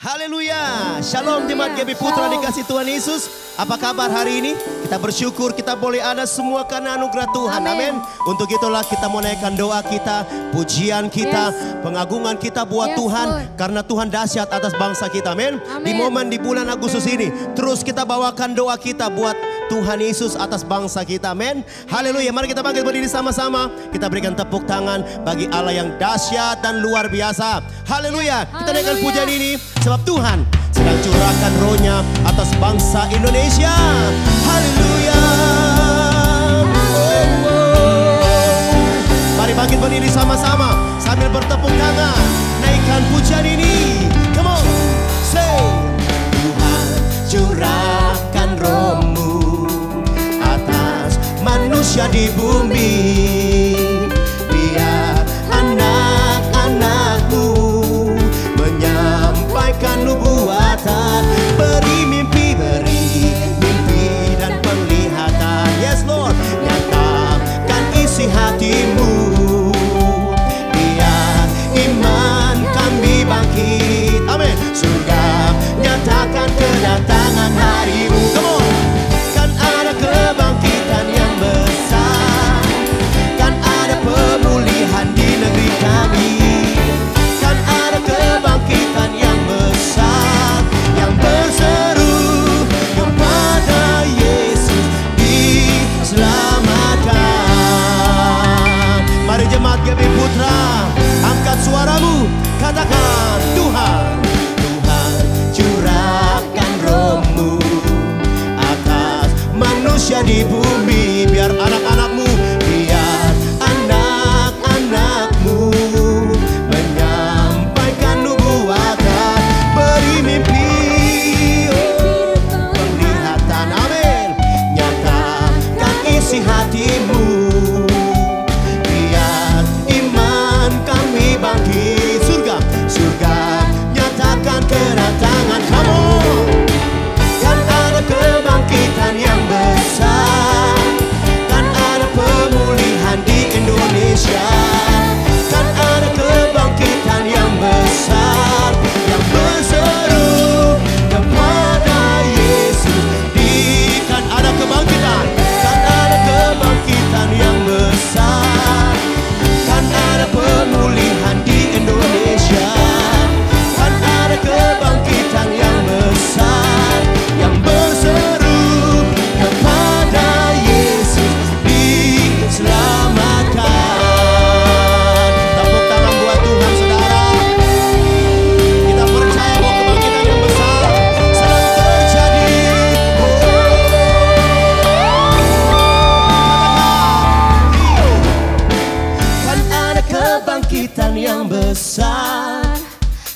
Haleluya. Shalom jemaat GP Putra dikasih Tuhan Yesus. Apa kabar hari ini? Kita bersyukur kita boleh ada semua karena anugerah Tuhan. Amin. Untuk itulah kita mau naikkan doa kita, pujian kita, pengagungan kita buat Tuhan. Karena Tuhan dahsyat atas bangsa kita. Amin. Di momen di bulan Agustus ini, terus kita bawakan doa kita buat Tuhan Yesus atas bangsa kita. Amin. Haleluya. Mari kita bangkit berdiri sama-sama. Kita berikan tepuk tangan bagi Allah yang dahsyat dan luar biasa. Haleluya. Kita naikkan pujian ini sebab Tuhan sedang curahkan rohnya atas bangsa Indonesia. Haleluya. Mari bangkit berdiri sama-sama sambil bertepuk tangan. Naikkan pujian ini. Come on. Say. Tuhan curahkan rohmu atas manusia di bumi. Biar anak-anakmu menyampaikan nubuatan, beri mimpi dan penglihatan. Yes Lord, nyatakan isi hatimu, biar iman kami bangkit. Amin. Surga nyatakan kedatangan harimu. Come on. Kan ada kebangkitan yang besar, kan ada pemulihan di negeri kami. Kan ada kebangkitan yang besar, yang berseru kepada Yesus diselamatkan. Mari jemaat GP Putra, angkat suaramu, katakan Tuhan, Tuhan curahkan rohmu atas manusia di bumi. Biar anak-anakmu, biar anak-anakmu menyampaikan nubuatan, beri mimpi, penglihatan. Amin. Nyatakan isi hatimu, biar iman kami bangkit. Surga nyatakan kedatangan kamu. Kan ada kebangkitan yang besar, kan ada pemulihan di Indonesia. Kan ada kebangkitan yang besar, yang berseru kepada Yesus. Kan ada kebangkitan, kan ada kebangkitan yang besar, kan ada pemulihan di Indonesia. Kan ada kebangkitan yang besar, yang berseru kepada Yesus diselamatkan. Tepuk tangan buat Tuhan saudara. Kita percaya bahwa kebangkitan yang besar sedang terjadi. Kan ada kebangkitan yang besar,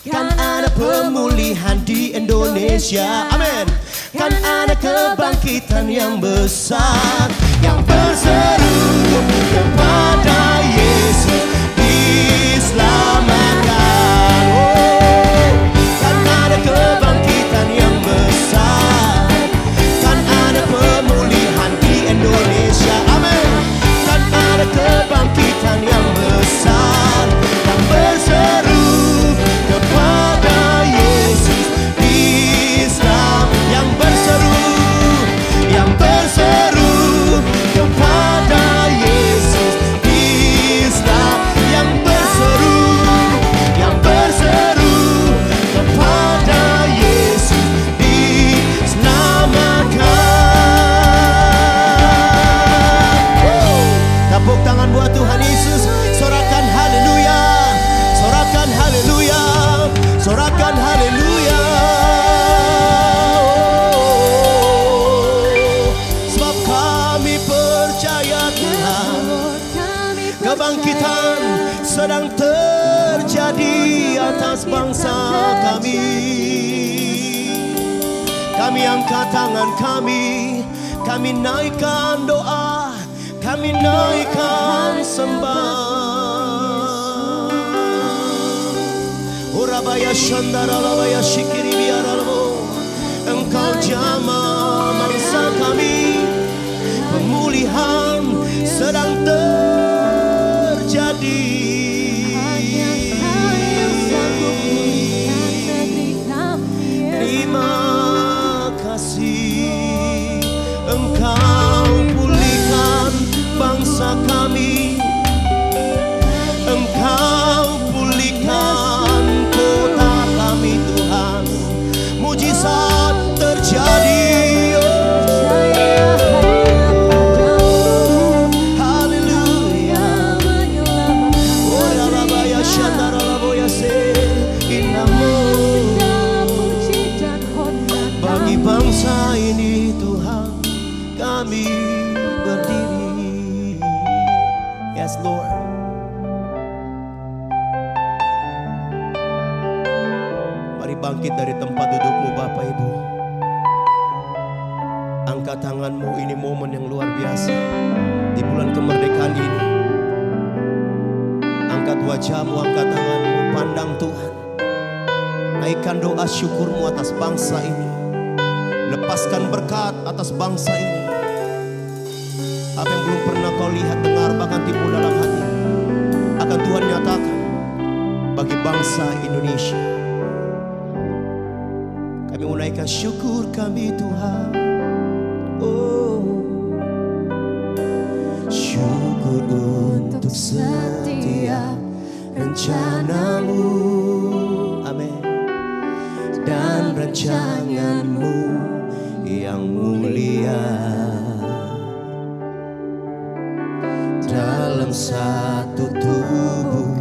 kan ada pemulihan di Indonesia. Amin. Kan ada kebangkitan yang besar, yang berseru kepada Yesus diselamatkan. Kan ada kebangkitan yang besar, kan ada pemulihan di Indonesia. Amin. Kan ada kebangkitan yang besar, yang berseru kepada Yesus Islam. Yang berseru kepada Yesus Islam. Yang berseru kepada Yesus diselamatkan. Tepuk tangan buat Tuhan Yesus. Sorakan haleluya, sorakan haleluya, sorakan haleluya. Sebab kami percaya Tuhan, kebangkitan sedang terjadi atas bangsa kami. Kami angkat tangan kami naikkan doa, kami naikkan sembah. Urabaya shandara lawaya shikiri biaralmo. Engkau jamah mangsa kami, pemulihan sedang terjadi. Hanya Engkau yang sanggup memulihkan negeri kami. bangkit dari tempat dudukmu Bapak Ibu. Angkat tanganmu, ini momen yang luar biasa. Di bulan kemerdekaan ini, angkat wajahmu, angkat tanganmu, pandang Tuhan. Naikkan doa syukurmu atas bangsa ini. Lepaskan berkat atas bangsa ini. Apa yang belum pernah kau lihat, dengar, bahkan timbul dalam hati, akan Tuhan nyatakan bagi bangsa Indonesia. Kami menaikkan syukur kami Tuhan. Oh, syukur untuk setiap rencanamu, amin, dan rancanganmu yang mulia. Dalam satu tubuh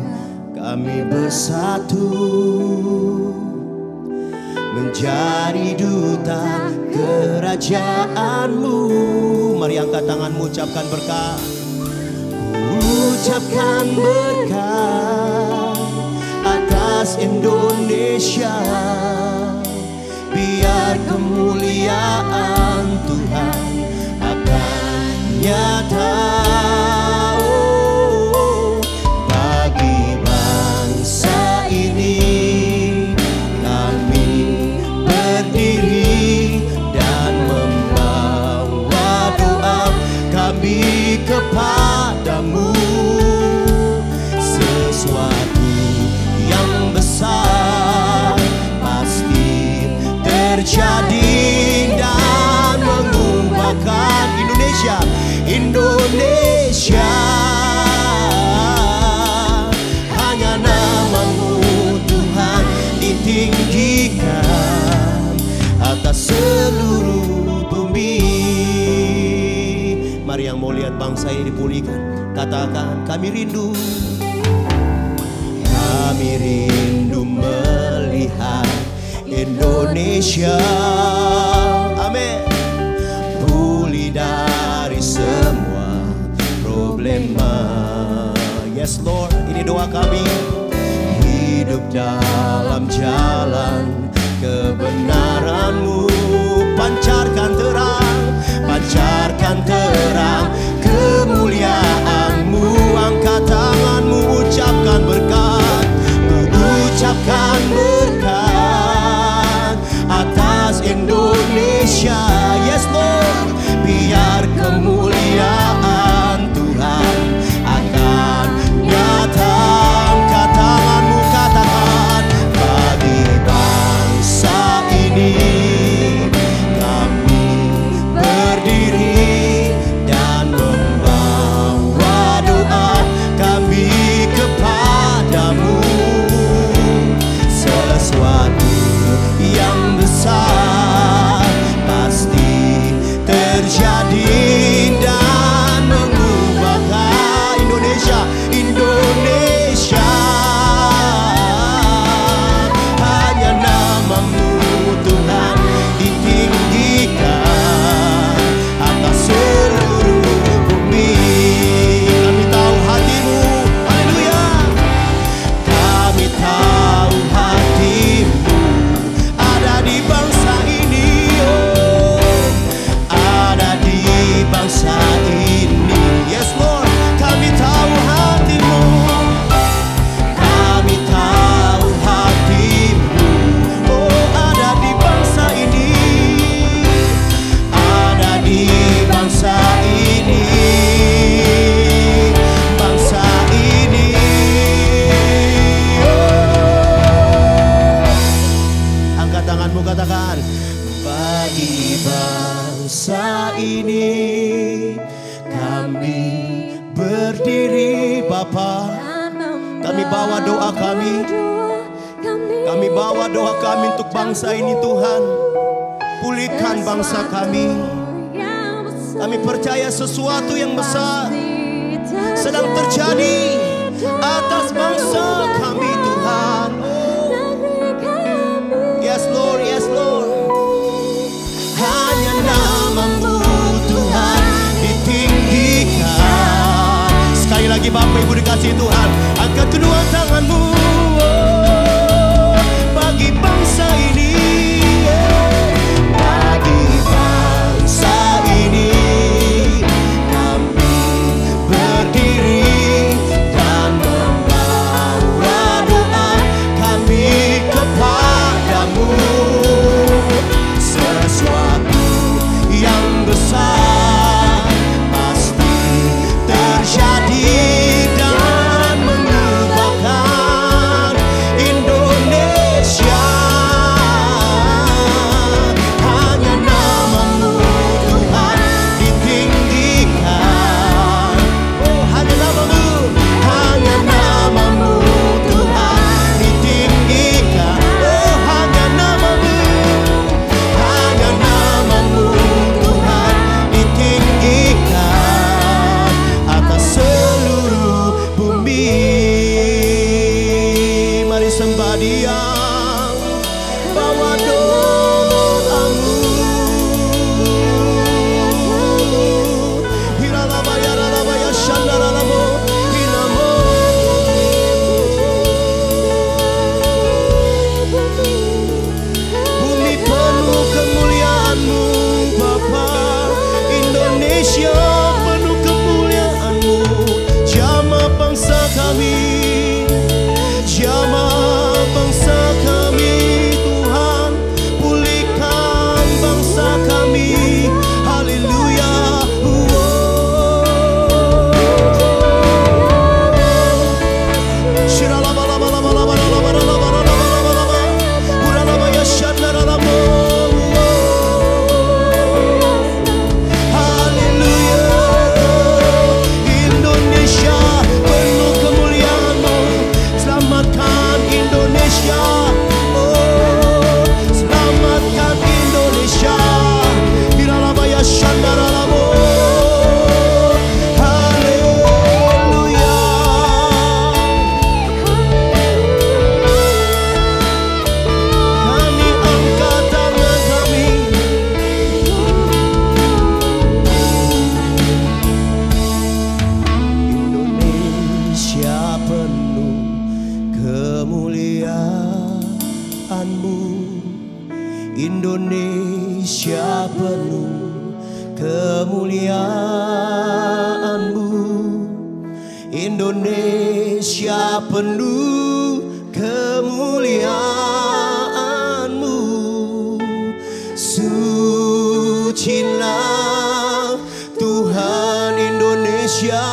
kami bersatu, menjadi duta kerajaanmu. Mari angkat tanganmu, ucapkan berkat. Ucapkan berkat atas Indonesia. Biar kemuliaan Tuhan akan nyata. Kepadamu sesuatu yang besar pasti terjadi dan mengubahkan Indonesia. Indonesia, hanya namamu Tuhan ditinggikan atas seluruh bumi. Mari yang mau lihat bangsa ini dipulihkan, katakan kami rindu. Kami rindu melihat Indonesia, amin, pulih dari semua problema. Yes Lord, ini doa kami. Hidup dalam jalan kebenaran-Mu, pancarkan terang, pancarkan terang kemuliaan-Mu. Angkat tanganmu, ucapkan berkat, ucapkan berkat atas Indonesia. Yes Lord, biar kemuliaan Tuhan akan nyata. Angkat tanganmu, katakan bagi bangsa ini kami berdiri dan membawa doa kami kepadamu. Sesuatu yang besar pasti terjadi dan mengubahkan Indonesia. Indonesia, hanya namamu Tuhan ditinggikan atas seluruh bumi. Kami tahu hatimu, haleluya. Kami tahu hatimu ada di bangsa ini, oh, ada di bangsa ini. Yes Lord, kami tahu hatimu, kami tahu hatimu, oh, ada di bangsa ini, ada di bangsa ini, bangsa ini. Oh. Angkat tanganmu, katakan bagi bangsa ini kami berdiri Bapa. Kami bawa doa kami, kami bawa doa kami untuk bangsa ini Tuhan. Pulihkan bangsa kami. Kami percaya sesuatu yang besar sedang terjadi atas bangsa kami Tuhan. Oh. Yes Lord, yes Lord. Hanya namamu Tuhan ditinggikan. Sekali lagi Bapak Ibu dikasih Tuhan, angkat kedua tanganmu, oh, bagi bangsa Indonesia penuh kemuliaan-Mu. Indonesia penuh kemuliaan-Mu. Sucilah Tuhan Indonesia.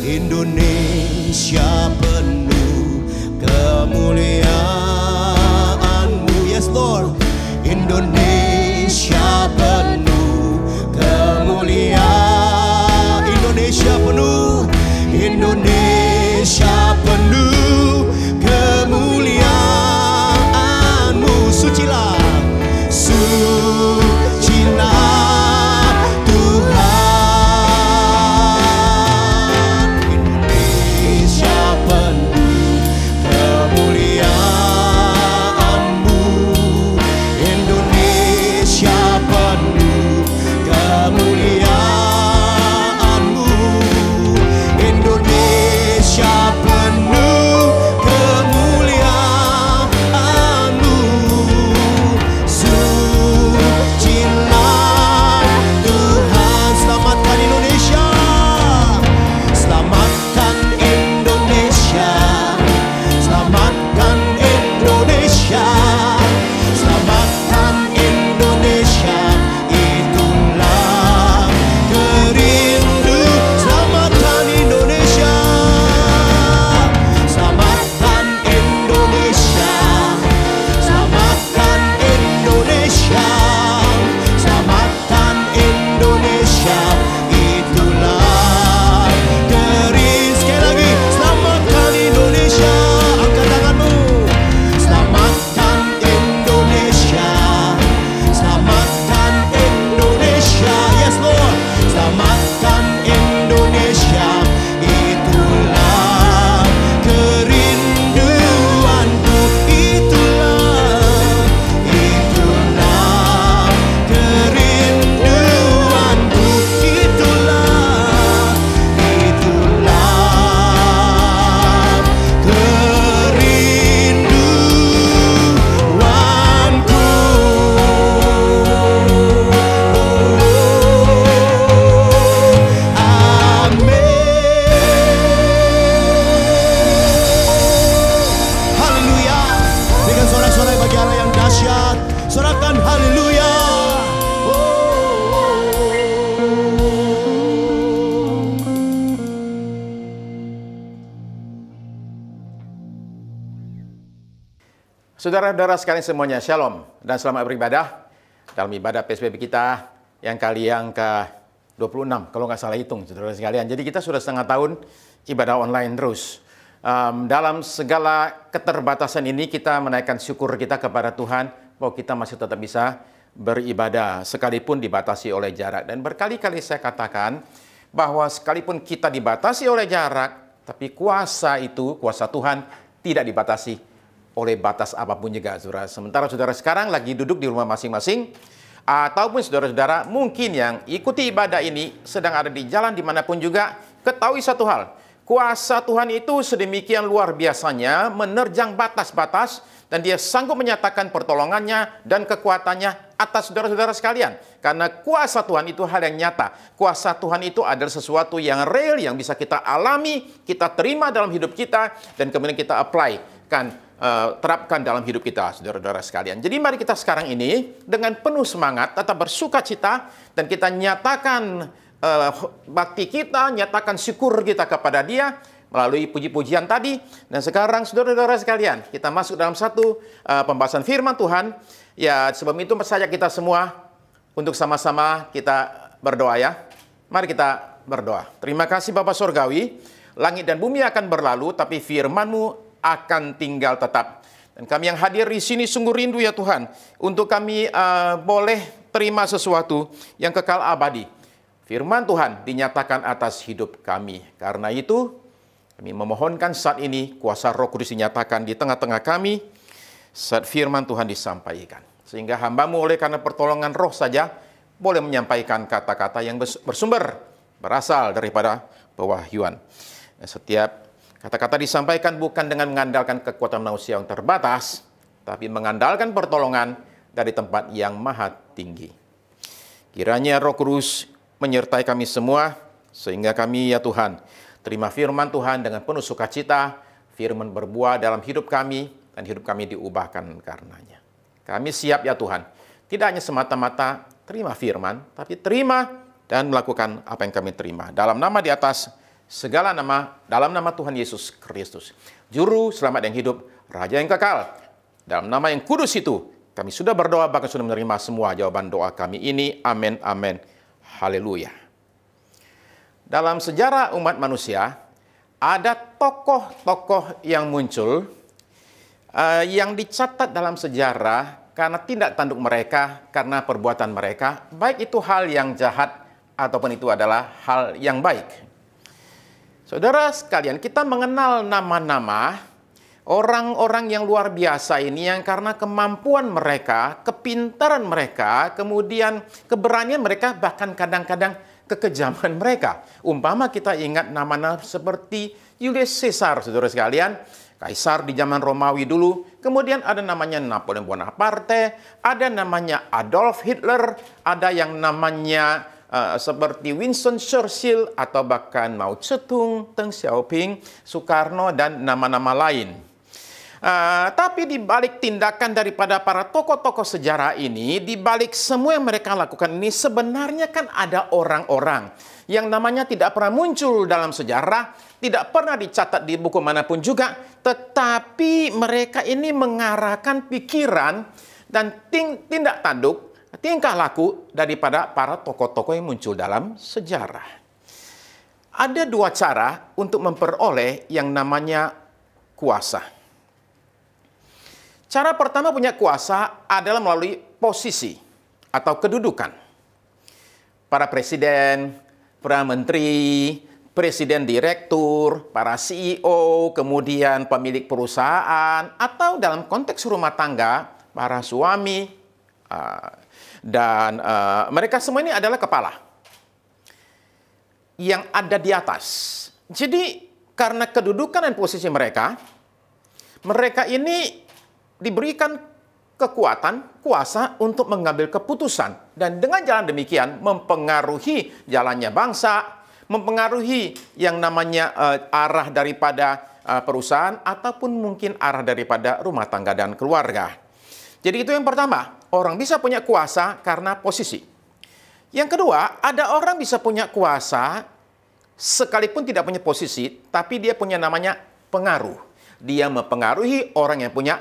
Indonesia penuh kemuliaan-Mu. Yes Lord. Indonesia penuh kemuliaan. Indonesia penuh. Indonesia penuh kemuliaan-Mu. Sucilah, sucilah Tuhan. Indonesia penuh kemuliaan-Mu. Indonesia penuh kemuliaan-Mu. Indonesia penuh kemuliaan-Mu. Sucilah Tuhan. Selamatkan Indonesia. Selamatkan Indonesia. Selamatkan Indonesia. Selamatkan Indonesia. Itulah kerindu. Selamatkan Indonesia. Selamatkan Indonesia. Selamatkan Indonesia. Selamatkan Indonesia. Itulah kerindu. Sekali lagi, selamatkan Indonesia. Angkat tanganmu. Selamatkan Indonesia. Selamatkan Indonesia. Yes Lord. Selamatkan Indonesia. Itulah kerinduanku. Itulah kerinduanku. Itulah kerinduanku. Amin. Haleluya. Dengan sorak-sorai bagi Allah yang dahsyat, sorakan haleluya. Saudara-saudara sekalian semuanya, Shalom dan selamat beribadah dalam ibadah PSBB kita yang kali yang ke-26, kalau nggak salah hitung, saudara sekalian. Jadi kita sudah setengah tahun ibadah online terus. Dalam segala keterbatasan ini kita menaikkan syukur kita kepada Tuhan bahwa kita masih tetap bisa beribadah sekalipun dibatasi oleh jarak. Dan berkali-kali saya katakan bahwa sekalipun kita dibatasi oleh jarak, tapi kuasa itu, kuasa Tuhan tidak dibatasi oleh batas apapun juga, saudara. Sementara saudara sekarang lagi duduk di rumah masing-masing, ataupun saudara-saudara mungkin yang ikuti ibadah ini sedang ada di jalan dimanapun juga, ketahui satu hal, kuasa Tuhan itu sedemikian luar biasanya menerjang batas-batas, dan dia sanggup menyatakan pertolongannya dan kekuatannya atas saudara-saudara sekalian. Karena kuasa Tuhan itu hal yang nyata. Kuasa Tuhan itu adalah sesuatu yang real, yang bisa kita alami, kita terima dalam hidup kita, dan kemudian kita apply terapkan dalam hidup kita, saudara-saudara sekalian. Jadi mari kita sekarang ini dengan penuh semangat, tetap bersuka cita, dan kita nyatakan bakti kita, nyatakan syukur kita kepada Dia melalui puji-pujian tadi. Dan sekarang, saudara-saudara sekalian, kita masuk dalam satu pembahasan firman Tuhan. Ya, sebelum itu saja kita semua untuk sama-sama kita berdoa ya. Mari kita berdoa. Terima kasih Bapa Surgawi, langit dan bumi akan berlalu, tapi firman-Mu akan tinggal tetap. Dan kami yang hadir di sini sungguh rindu ya Tuhan, untuk kami boleh terima sesuatu yang kekal abadi. Firman Tuhan dinyatakan atas hidup kami. Karena itu, kami memohonkan saat ini kuasa Roh Kudus dinyatakan di tengah-tengah kami, saat firman Tuhan disampaikan. Sehingga hamba-Mu oleh karena pertolongan Roh saja, boleh menyampaikan kata-kata yang bersumber, berasal daripada pewahyuan. Setiap kata-kata disampaikan bukan dengan mengandalkan kekuatan manusia yang terbatas, tapi mengandalkan pertolongan dari tempat yang maha tinggi. Kiranya Roh Kudus menyertai kami semua, sehingga kami, ya Tuhan, terima firman Tuhan dengan penuh sukacita, firman berbuah dalam hidup kami, dan hidup kami diubahkan karenanya. Kami siap, ya Tuhan, tidak hanya semata-mata terima firman, tapi terima dan melakukan apa yang kami terima. Dalam nama di atas segala nama, dalam nama Tuhan Yesus Kristus, Juru Selamat yang hidup, Raja yang kekal. Dalam nama yang kudus itu, kami sudah berdoa, bahkan sudah menerima semua jawaban doa kami ini. Amin, amin. Haleluya. Dalam sejarah umat manusia, ada tokoh-tokoh yang muncul, yang dicatat dalam sejarah karena tindak tanduk mereka, karena perbuatan mereka, baik itu hal yang jahat, ataupun itu adalah hal yang baik. Saudara sekalian, kita mengenal nama-nama orang-orang yang luar biasa ini yang karena kemampuan mereka, kepintaran mereka, kemudian keberanian mereka, bahkan kadang-kadang kekejaman mereka. Umpama kita ingat nama-nama seperti Julius Caesar, saudara sekalian, Kaisar di zaman Romawi dulu, kemudian ada namanya Napoleon Bonaparte, ada namanya Adolf Hitler, ada yang namanya seperti Winston Churchill, atau bahkan Mao Zedong, Deng Xiaoping, Soekarno, dan nama-nama lain. Tapi di balik tindakan daripada para tokoh-tokoh sejarah ini, di balik semua yang mereka lakukan ini, sebenarnya kan ada orang-orang yang namanya tidak pernah muncul dalam sejarah, tidak pernah dicatat di buku manapun juga, tetapi mereka ini mengarahkan pikiran dan tindak tanduk, tingkah laku daripada para tokoh-tokoh yang muncul dalam sejarah. Ada dua cara untuk memperoleh yang namanya kuasa. Cara pertama punya kuasa adalah melalui posisi atau kedudukan. Para presiden, para menteri, presiden direktur, para CEO, kemudian pemilik perusahaan, atau dalam konteks rumah tangga, para suami, dan mereka semua ini adalah kepala yang ada di atas. Jadi karena kedudukan dan posisi mereka, mereka ini diberikan kekuatan, kuasa untuk mengambil keputusan. Dan dengan jalan demikian mempengaruhi jalannya bangsa, mempengaruhi yang namanya arah daripada perusahaan, ataupun mungkin arah daripada rumah tangga dan keluarga. Jadi itu yang pertama, orang bisa punya kuasa karena posisi. Yang kedua, ada orang bisa punya kuasa sekalipun tidak punya posisi, tapi dia punya namanya pengaruh. Dia mempengaruhi orang yang punya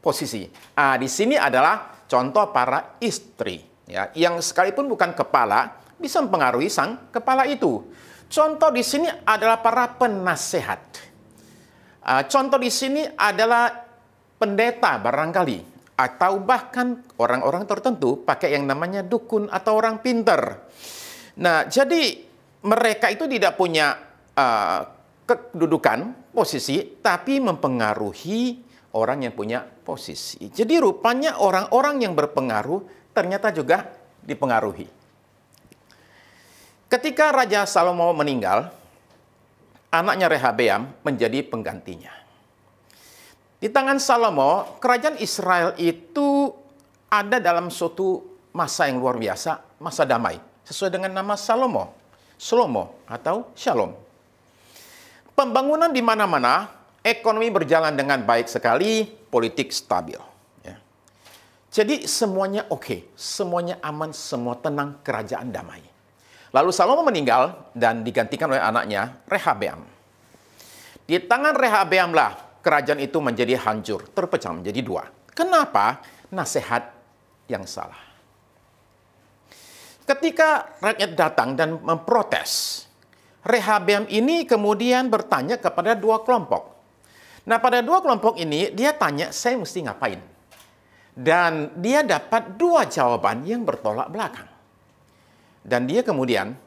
posisi. Di sini adalah contoh para istri, ya, yang sekalipun bukan kepala bisa mempengaruhi sang kepala itu. Contoh di sini adalah para penasehat. Contoh di sini adalah pendeta barangkali, atau bahkan orang-orang tertentu pakai yang namanya dukun atau orang pintar. Nah, jadi mereka itu tidak punya kedudukan, posisi, tapi mempengaruhi orang yang punya posisi. Jadi rupanya orang-orang yang berpengaruh ternyata juga dipengaruhi. Ketika Raja Salomo meninggal, anaknya Rehabeam menjadi penggantinya. Di tangan Salomo, kerajaan Israel itu ada dalam suatu masa yang luar biasa, masa damai, sesuai dengan nama Salomo atau Shalom. Pembangunan di mana-mana, ekonomi berjalan dengan baik sekali, politik stabil. Ya. Jadi semuanya oke, semuanya aman, semua tenang, kerajaan damai. Lalu Salomo meninggal dan digantikan oleh anaknya Rehabeam. Di tangan Rehabeamlah kerajaan itu menjadi hancur, terpecah menjadi dua. Kenapa? Nasihat yang salah. Ketika rakyat datang dan memprotes, Rehabeam ini kemudian bertanya kepada dua kelompok. Nah, pada dua kelompok ini, dia tanya, saya mesti ngapain? Dan dia dapat dua jawaban yang bertolak belakang. Dan dia kemudian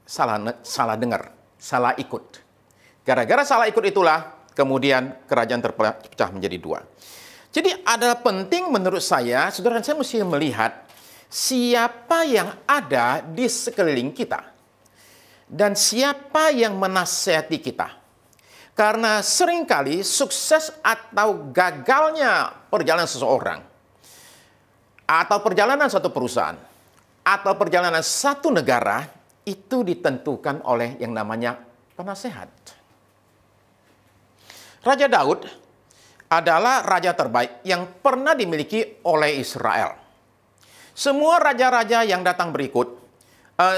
salah dengar, salah ikut. Gara-gara salah ikut itulah, kemudian kerajaan terpecah menjadi dua. Jadi ada penting menurut saya, saudara, saya mesti melihat siapa yang ada di sekeliling kita. Dan siapa yang menasihati kita. Karena seringkali sukses atau gagalnya perjalanan seseorang, atau perjalanan satu perusahaan, atau perjalanan satu negara, itu ditentukan oleh yang namanya penasehat. Raja Daud adalah raja terbaik yang pernah dimiliki oleh Israel. Semua raja-raja yang datang berikut,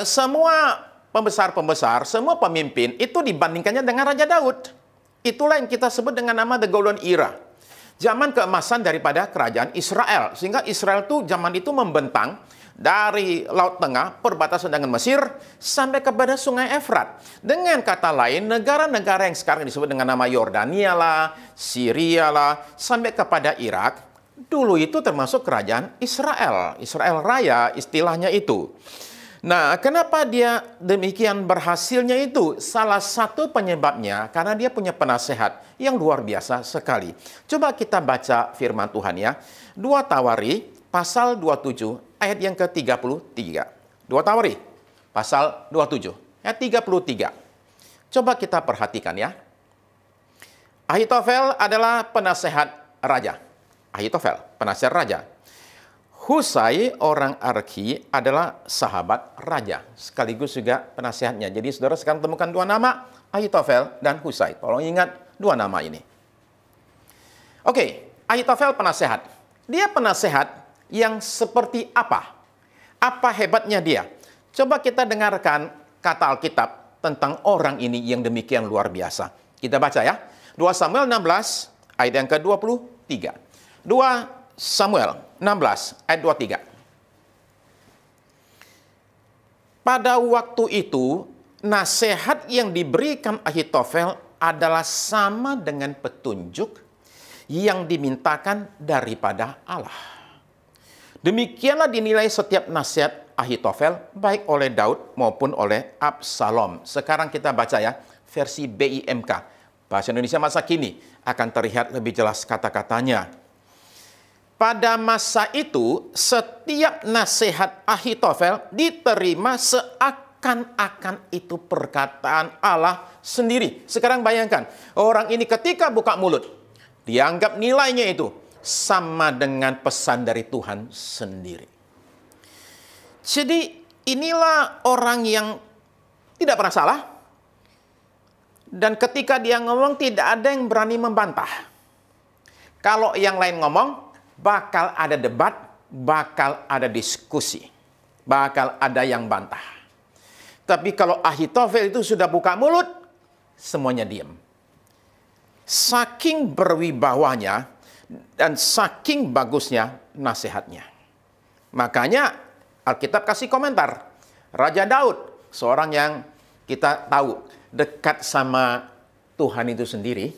semua pembesar-pembesar, semua pemimpin itu dibandingkannya dengan Raja Daud. Itulah yang kita sebut dengan nama The Golden Era. Zaman keemasan daripada kerajaan Israel. Sehingga Israel itu zaman itu membentang dari Laut Tengah, perbatasan dengan Mesir, sampai kepada Sungai Efrat. Dengan kata lain, negara-negara yang sekarang disebut dengan nama Yordania lah, Syria lah, sampai kepada Irak, dulu itu termasuk kerajaan Israel. Israel Raya istilahnya itu. Nah, kenapa dia demikian berhasilnya itu? Salah satu penyebabnya karena dia punya penasehat yang luar biasa sekali. Coba kita baca firman Tuhan ya. 2 Tawari pasal 27 ayat yang ke-33. 2 Tawari pasal 27 ayat 33. Coba kita perhatikan ya. Ahitofel adalah penasehat raja. Ahitofel, penasehat raja. Husai orang Arki adalah sahabat raja, sekaligus juga penasehatnya. Jadi saudara sekarang temukan dua nama, Ahitofel dan Husai. Tolong ingat dua nama ini. Oke, Ahitofel penasehat. Dia penasehat yang seperti apa? Apa hebatnya dia? Coba kita dengarkan kata Alkitab tentang orang ini yang demikian luar biasa. Kita baca ya. 2 Samuel 16 ayat yang ke-23. 2 Samuel 16 ayat 23. Pada waktu itu, nasihat yang diberikan Ahitofel adalah sama dengan petunjuk yang dimintakan daripada Allah. Demikianlah dinilai setiap nasihat Ahitofel, baik oleh Daud maupun oleh Absalom. Sekarang kita baca ya, versi BIMK. Bahasa Indonesia masa kini akan terlihat lebih jelas kata-katanya. Pada masa itu, setiap nasihat Ahitofel diterima seakan-akan itu perkataan Allah sendiri. Sekarang bayangkan, orang ini ketika buka mulut, dianggap nilainya itu sama dengan pesan dari Tuhan sendiri. Jadi inilah orang yang tidak pernah salah. Dan ketika dia ngomong tidak ada yang berani membantah. Kalau yang lain ngomong, bakal ada debat, bakal ada diskusi, bakal ada yang bantah. Tapi kalau Ahitofel itu sudah buka mulut, semuanya diam. Saking berwibawanya dan saking bagusnya nasihatnya. Makanya Alkitab kasih komentar. Raja Daud, seorang yang kita tahu dekat sama Tuhan itu sendiri,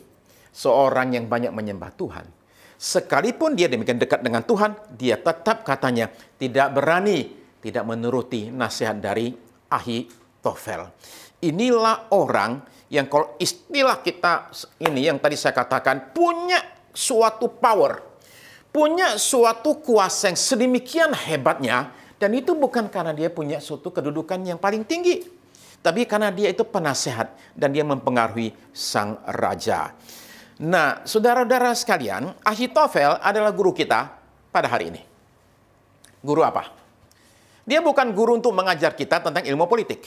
seorang yang banyak menyembah Tuhan. Sekalipun dia demikian dekat dengan Tuhan, dia tetap katanya tidak berani, tidak menuruti nasihat dari Ahitofel. Inilah orang yang kalau istilah kita ini yang tadi saya katakan punya suatu power, punya suatu kuasa yang sedemikian hebatnya, dan itu bukan karena dia punya suatu kedudukan yang paling tinggi, tapi karena dia itu penasehat dan dia mempengaruhi sang raja. Nah, saudara-saudara sekalian, Ahitofel adalah guru kita pada hari ini. Guru apa? Dia bukan guru untuk mengajar kita tentang ilmu politik.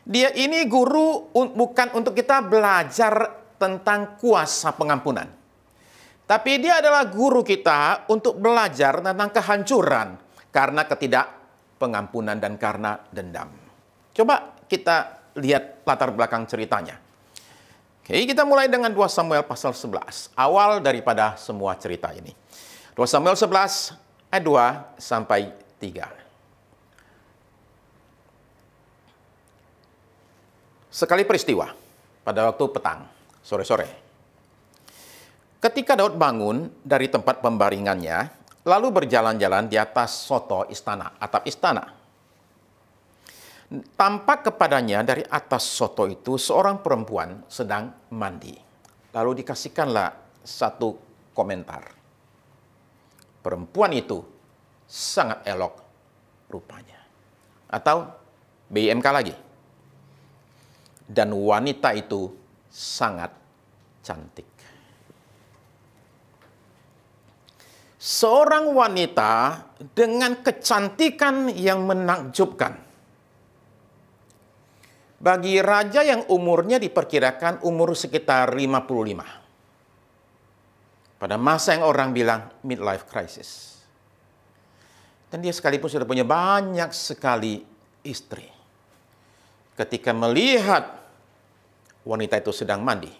Dia ini guru bukan untuk kita belajar tentang kuasa pengampunan. Tapi dia adalah guru kita untuk belajar tentang kehancuran karena ketidakpengampunan dan karena dendam. Coba kita lihat latar belakang ceritanya. Oke, kita mulai dengan 2 Samuel pasal 11. Awal daripada semua cerita ini. 2 Samuel 11 ayat 2 sampai 3. Sekali peristiwa pada waktu petang, sore-sore. Ketika Daud bangun dari tempat pembaringannya, lalu berjalan-jalan di atas soto istana, atap istana. Tampak kepadanya dari atas soto itu seorang perempuan sedang mandi. Lalu dikasihkanlah satu komentar. Perempuan itu sangat elok rupanya. Atau BIMK lagi. Dan wanita itu sangat cantik. Seorang wanita dengan kecantikan yang menakjubkan. Bagi raja yang umurnya diperkirakan umur sekitar 55. Pada masa yang orang bilang midlife crisis. Dan dia sekalipun sudah punya banyak sekali istri. Ketika melihat wanita itu sedang mandi,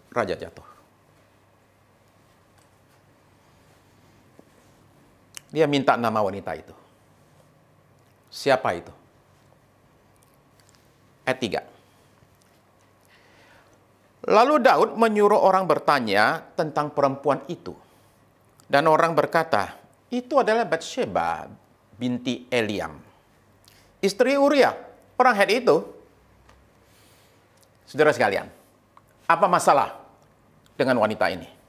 raja jatuh. Dia minta nama wanita itu. Siapa itu? Ayat 3. Lalu Daud menyuruh orang bertanya tentang perempuan itu. Dan orang berkata, itu adalah Batsheba binti Eliam, istri Uria, orang Het itu. Saudara sekalian, apa masalah dengan wanita ini?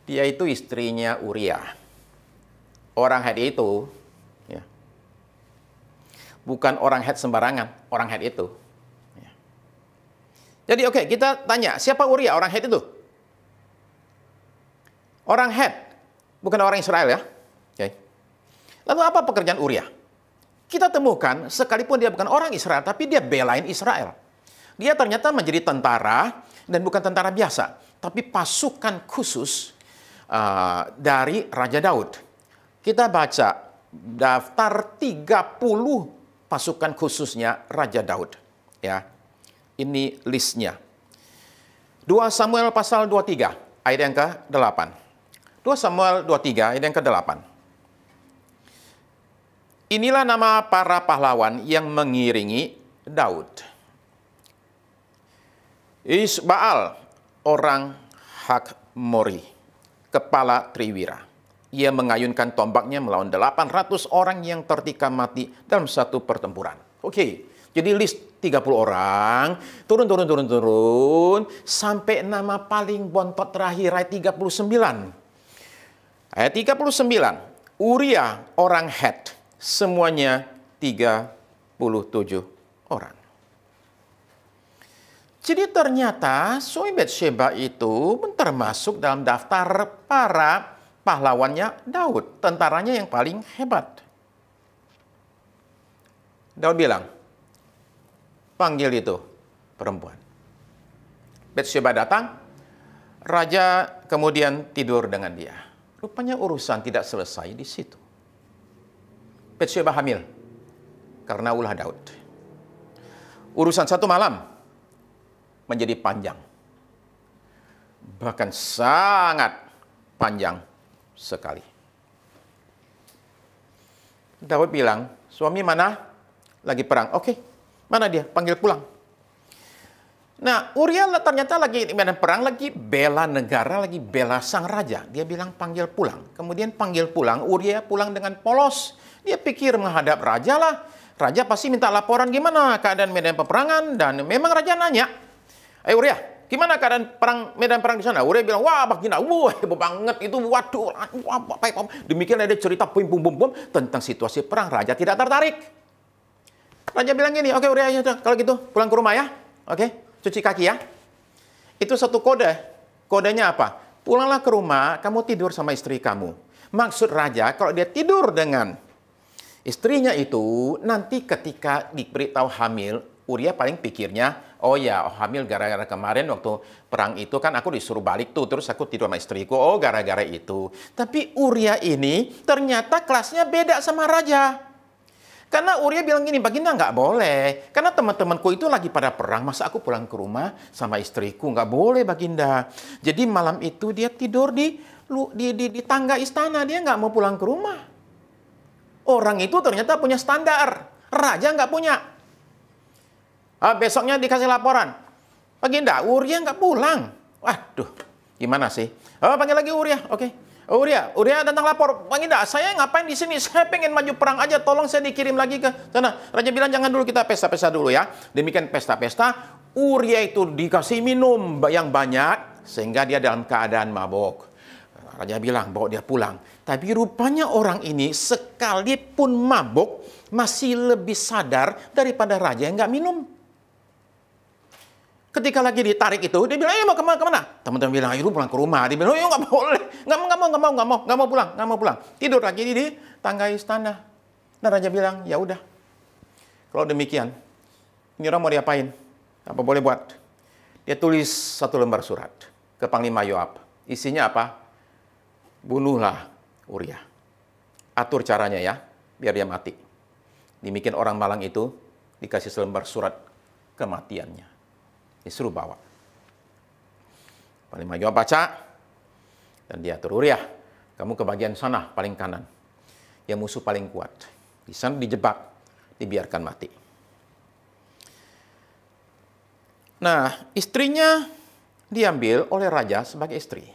Dia itu istrinya Uria. Orang Het itu, ya, bukan orang Het sembarangan, orang Het itu. Ya. Jadi oke, kita tanya, siapa Uria, orang Het itu? Orang Het, bukan orang Israel ya. Oke. Lalu apa pekerjaan Uria? Kita temukan, sekalipun dia bukan orang Israel, tapi dia belain Israel. Dia ternyata menjadi tentara, dan bukan tentara biasa, tapi pasukan khusus dari Raja Daud. Kita baca daftar 30 pasukan khususnya Raja Daud. Ya, ini listnya. 2 Samuel pasal 23 ayat yang ke-8. 2 Samuel 23 ayat yang ke-8. Inilah nama para pahlawan yang mengiringi Daud. Isbaal, orang Hakmori, kepala Triwira. Ia mengayunkan tombaknya melawan 800 orang yang tertikam mati dalam satu pertempuran. Oke, jadi list 30 orang, turun, sampai nama paling bontot terakhir, ayat 39. Ayat 39, Uria, orang Het, semuanya 37 orang. Jadi ternyata suami Batsheba itu termasuk dalam daftar para pahlawannya Daud, tentaranya yang paling hebat. Daud bilang, panggil itu perempuan. Batsheba datang, raja kemudian tidur dengan dia. Rupanya urusan tidak selesai di situ. Batsheba hamil karena ulah Daud. Urusan satu malam menjadi panjang. Bahkan sangat panjang sekali. Daud bilang, suami mana? Lagi perang. Oke, mana dia? Panggil pulang. Nah, Uria ternyata lagi di medan perang, lagi bela negara, lagi bela sang raja. Dia bilang panggil pulang. Kemudian panggil pulang, Uria pulang dengan polos. Dia pikir menghadap raja lah. Raja pasti minta laporan gimana keadaan medan peperangan. Dan memang raja nanya, Uria, gimana keadaan medan perang di sana? Uria bilang, wah Baginda, wah hebat banget itu, waduh, demikian ada cerita pum tentang situasi perang. Raja tidak tertarik. Raja bilang gini, oke Uria, ya, kalau gitu pulang ke rumah ya, oke, cuci kaki ya. Itu satu kode. Kodenya apa? Pulanglah ke rumah, kamu tidur sama istri kamu. Maksud raja, kalau dia tidur dengan istrinya itu, nanti ketika diberitahu hamil, Uria paling pikirnya, oh ya, hamil gara-gara kemarin waktu perang itu kan aku disuruh balik tuh, terus aku tidur sama istriku, oh gara-gara itu. Tapi Uria ini ternyata kelasnya beda sama raja. Karena Uria bilang gini, Baginda nggak boleh. Karena teman-temanku itu lagi pada perang, masa aku pulang ke rumah sama istriku? Nggak boleh Baginda. Jadi malam itu dia tidur di tangga istana, dia nggak mau pulang ke rumah. Orang itu ternyata punya standar, raja nggak punya. Besoknya dikasih laporan, Baginda, Uria nggak pulang. Waduh, gimana sih? Panggil lagi Uria, oke. Uria datang lapor, Baginda, saya ngapain di sini? Saya pengen maju perang aja, tolong saya dikirim lagi ke sana. Raja bilang jangan dulu, kita pesta-pesta dulu ya. Demikian pesta-pesta, Uria itu dikasih minum yang banyak sehingga dia dalam keadaan mabuk. Raja bilang bawa dia pulang. Tapi rupanya orang ini sekalipun mabuk masih lebih sadar daripada raja yang nggak minum. Ketika lagi ditarik itu, dia bilang, mau kemana? Teman-teman bilang, ayo pulang ke rumah. Dia bilang, nggak boleh, nggak mau pulang. Tidur lagi di tangga istana. Dan raja bilang, ya udah. Kalau demikian, ini orang mau diapain? Apa boleh buat? Dia tulis satu lembar surat ke Panglima Yoab. Isinya apa? Bunuhlah Uria. Atur caranya ya, biar dia mati. Demikian orang malang itu dikasih selembar surat kematiannya. Disuruh bawa. Panglima Yoab baca, dan dia atur, Uria, kamu ke bagian sana, paling kanan. Yang musuh paling kuat. Di sana dijebak, dibiarkan mati. Nah, istrinya diambil oleh raja sebagai istri.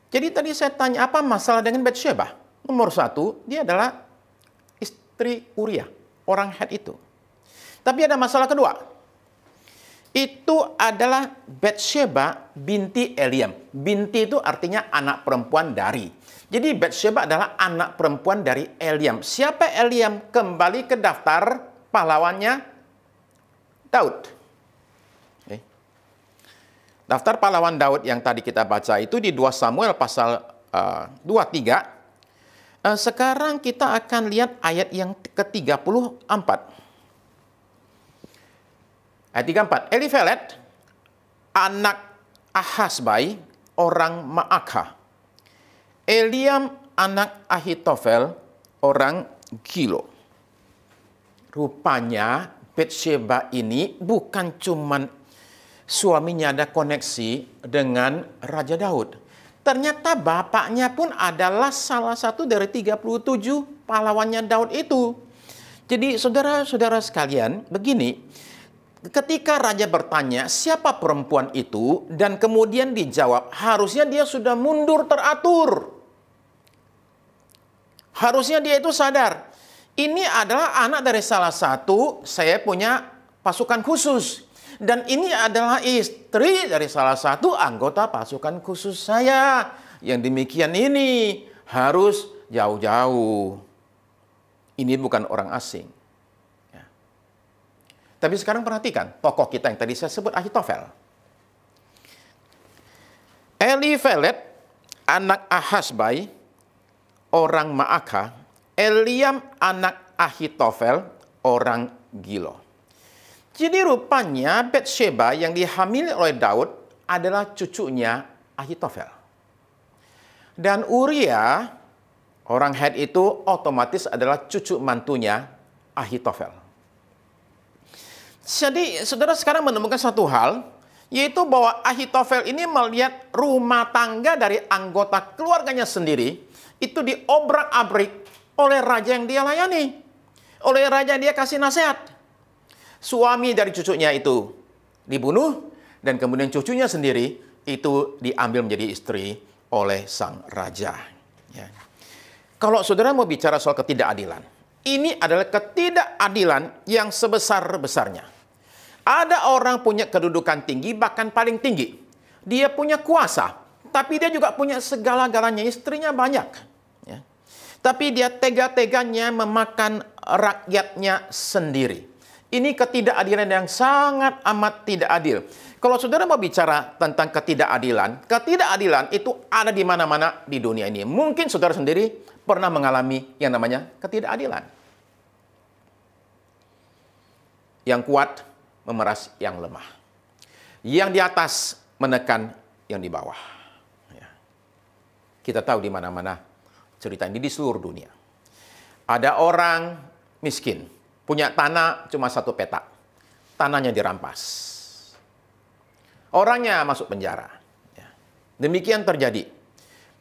Jadi tadi saya tanya, apa masalah dengan Batsheba? Nomor satu, dia adalah istri Uria, orang Het itu. Tapi ada masalah kedua. Itu adalah Batsheba binti Eliam. Binti itu artinya anak perempuan dari. Jadi Batsheba adalah anak perempuan dari Eliam. Siapa Eliam? Kembali ke daftar pahlawannya Daud. Okay. Daftar pahlawan Daud yang tadi kita baca itu di 2 Samuel pasal 23. Sekarang kita akan lihat ayat yang ke-34. Ayat 34. Elifelet, anak Ahasbai, orang Maakah. Eliam, anak Ahitofel, orang Gilo. Rupanya Batsheba ini bukan cuman suaminya ada koneksi dengan Raja Daud. Ternyata bapaknya pun adalah salah satu dari 37 pahlawannya Daud itu. Jadi saudara-saudara sekalian, begini. Ketika raja bertanya siapa perempuan itu dan kemudian dijawab, harusnya dia sudah mundur teratur. Harusnya dia itu sadar. Ini adalah anak dari salah satu, saya punya pasukan khusus. Dan ini adalah istri dari salah satu anggota pasukan khusus saya. Yang demikian ini harus jauh-jauh. Ini bukan orang asing. Tapi sekarang perhatikan, tokoh kita yang tadi saya sebut Ahitofel. Elifelet, anak Ahasbai, orang Maakah. Eliam, anak Ahitofel, orang Gilo. Jadi rupanya Batsheba yang dihamili oleh Daud adalah cucunya Ahitofel. Dan Uria, orang Het itu otomatis adalah cucu mantunya Ahitofel. Jadi saudara sekarang menemukan satu hal, yaitu bahwa Ahitofel ini melihat rumah tangga dari anggota keluarganya sendiri itu diobrak-abrik oleh raja yang dia layani. Oleh raja yang dia kasih nasihat. Suami dari cucunya itu dibunuh, dan kemudian cucunya sendiri itu diambil menjadi istri oleh sang raja. Ya. Kalau saudara mau bicara soal ketidakadilan, ini adalah ketidakadilan yang sebesar-besarnya. Ada orang punya kedudukan tinggi, bahkan paling tinggi. Dia punya kuasa, tapi dia juga punya segala-galanya. Istrinya banyak. Ya. Tapi dia tega-teganya memakan rakyatnya sendiri. Ini ketidakadilan yang sangat amat tidak adil. Kalau saudara mau bicara tentang ketidakadilan, ketidakadilan itu ada di mana-mana di dunia ini. Mungkin saudara sendiri pernah mengalami yang namanya ketidakadilan. Yang kuat memeras yang lemah. Yang di atas menekan yang di bawah. Ya. Kita tahu di mana-mana cerita ini di seluruh dunia. Ada orang miskin, punya tanah cuma 1 petak. Tanahnya dirampas. Orangnya masuk penjara. Ya. Demikian terjadi.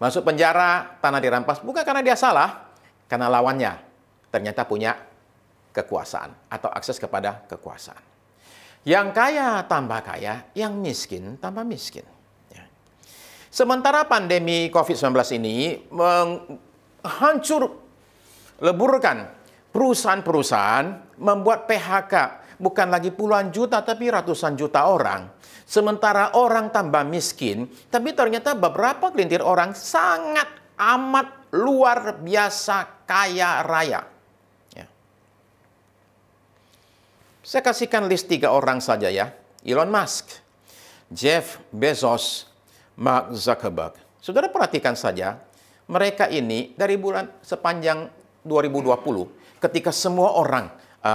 Masuk penjara, tanah dirampas, bukan karena dia salah, karena lawannya ternyata punya kekuasaan atau akses kepada kekuasaan. Yang kaya tambah kaya, yang miskin tambah miskin. Ya. Sementara pandemi COVID-19 ini menghancur, leburkan perusahaan-perusahaan, membuat PHK, bukan lagi puluhan juta, tapi ratusan juta orang. Sementara orang tambah miskin, tapi ternyata beberapa gelintir orang sangat amat luar biasa kaya raya. Ya. Saya kasihkan list 3 orang saja ya. Elon Musk, Jeff Bezos, Mark Zuckerberg. Saudara perhatikan saja, mereka ini dari bulan sepanjang 2020, ketika semua orang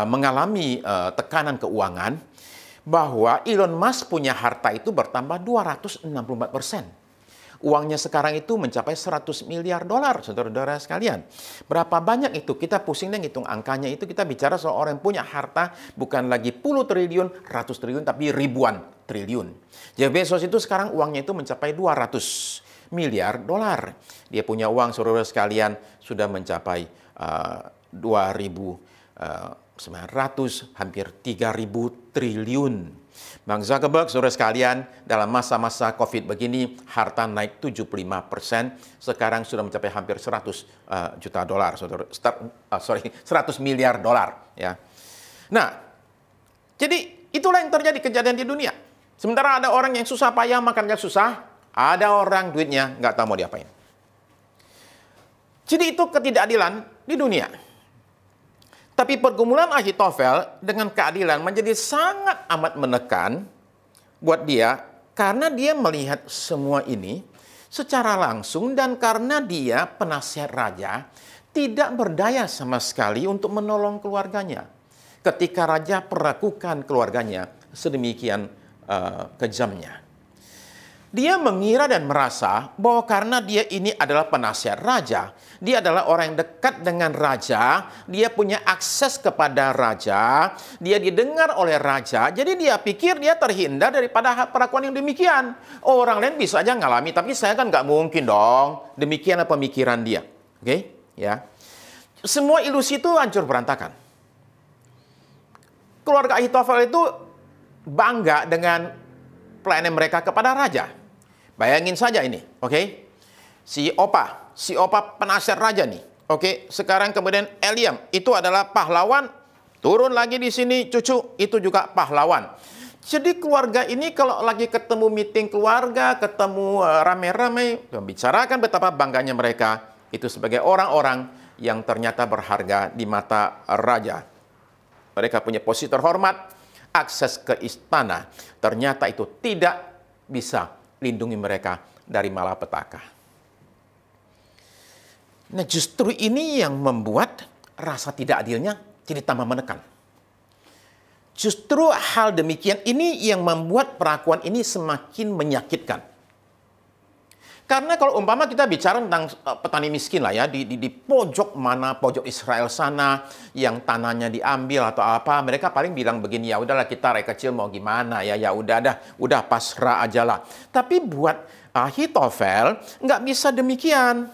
mengalami tekanan keuangan, bahwa Elon Musk punya harta itu bertambah 264%. Uangnya sekarang itu mencapai 100 miliar dolar, saudara-saudara sekalian. Berapa banyak itu? Kita pusing dan hitung angkanya itu. Kita bicara soal orang yang punya harta bukan lagi puluh triliun, ratus triliun, tapi ribuan triliun. Jeff Bezos itu sekarang uangnya itu mencapai 200 miliar dolar. Dia punya uang, saudara sekalian, sudah mencapai 2.900, hampir 3.000 triliun. Mark Zuckerberg, saudara sekalian, dalam masa-masa COVID begini, harta naik 75%, sekarang sudah mencapai hampir 100 juta dolar, saudara. 100 miliar dolar. Ya. Nah, jadi itulah yang terjadi kejadian di dunia. Sementara ada orang yang susah payah, makannya susah, ada orang duitnya nggak tahu mau diapain. Jadi itu ketidakadilan di dunia. Tapi pergumulan Ahitofel dengan keadilan menjadi sangat amat menekan buat dia karena dia melihat semua ini secara langsung dan karena dia penasihat raja tidak berdaya sama sekali untuk menolong keluarganya. Ketika raja perlakukan keluarganya sedemikian kejamnya. Dia mengira dan merasa bahwa karena dia ini adalah penasihat raja, dia adalah orang yang dekat dengan raja, dia punya akses kepada raja, dia didengar oleh raja, jadi dia pikir dia terhindar daripada perlakuan yang demikian. Orang lain bisa aja ngalami, tapi saya kan nggak mungkin dong. Demikianlah pemikiran dia. Oke? Ya. Semua ilusi itu hancur berantakan. Keluarga Ahitofel itu bangga dengan pelayanan mereka kepada raja. Bayangin saja ini, oke? Si Opa penasihat raja nih, oke? Sekarang kemudian Eliam, itu adalah pahlawan. Turun lagi di sini cucu, itu juga pahlawan. Jadi keluarga ini kalau lagi ketemu meeting keluarga, ketemu rame-rame, membicarakan betapa bangganya mereka itu sebagai orang-orang yang ternyata berharga di mata raja. Mereka punya posisi terhormat, akses ke istana. Ternyata itu tidak bisa lindungi mereka dari malapetaka. Nah, justru ini yang membuat rasa tidak adilnya jadi tambah menekan. Justru hal demikian ini yang membuat perlakuan ini semakin menyakitkan. Karena kalau umpama kita bicara tentang petani miskin lah ya, di pojok mana, pojok Israel sana, yang tanahnya diambil atau apa, mereka paling bilang begini, ya udahlah kita rakyat kecil mau gimana ya, ya udah pasrah aja lah. Tapi buat Ahitofel nggak bisa demikian.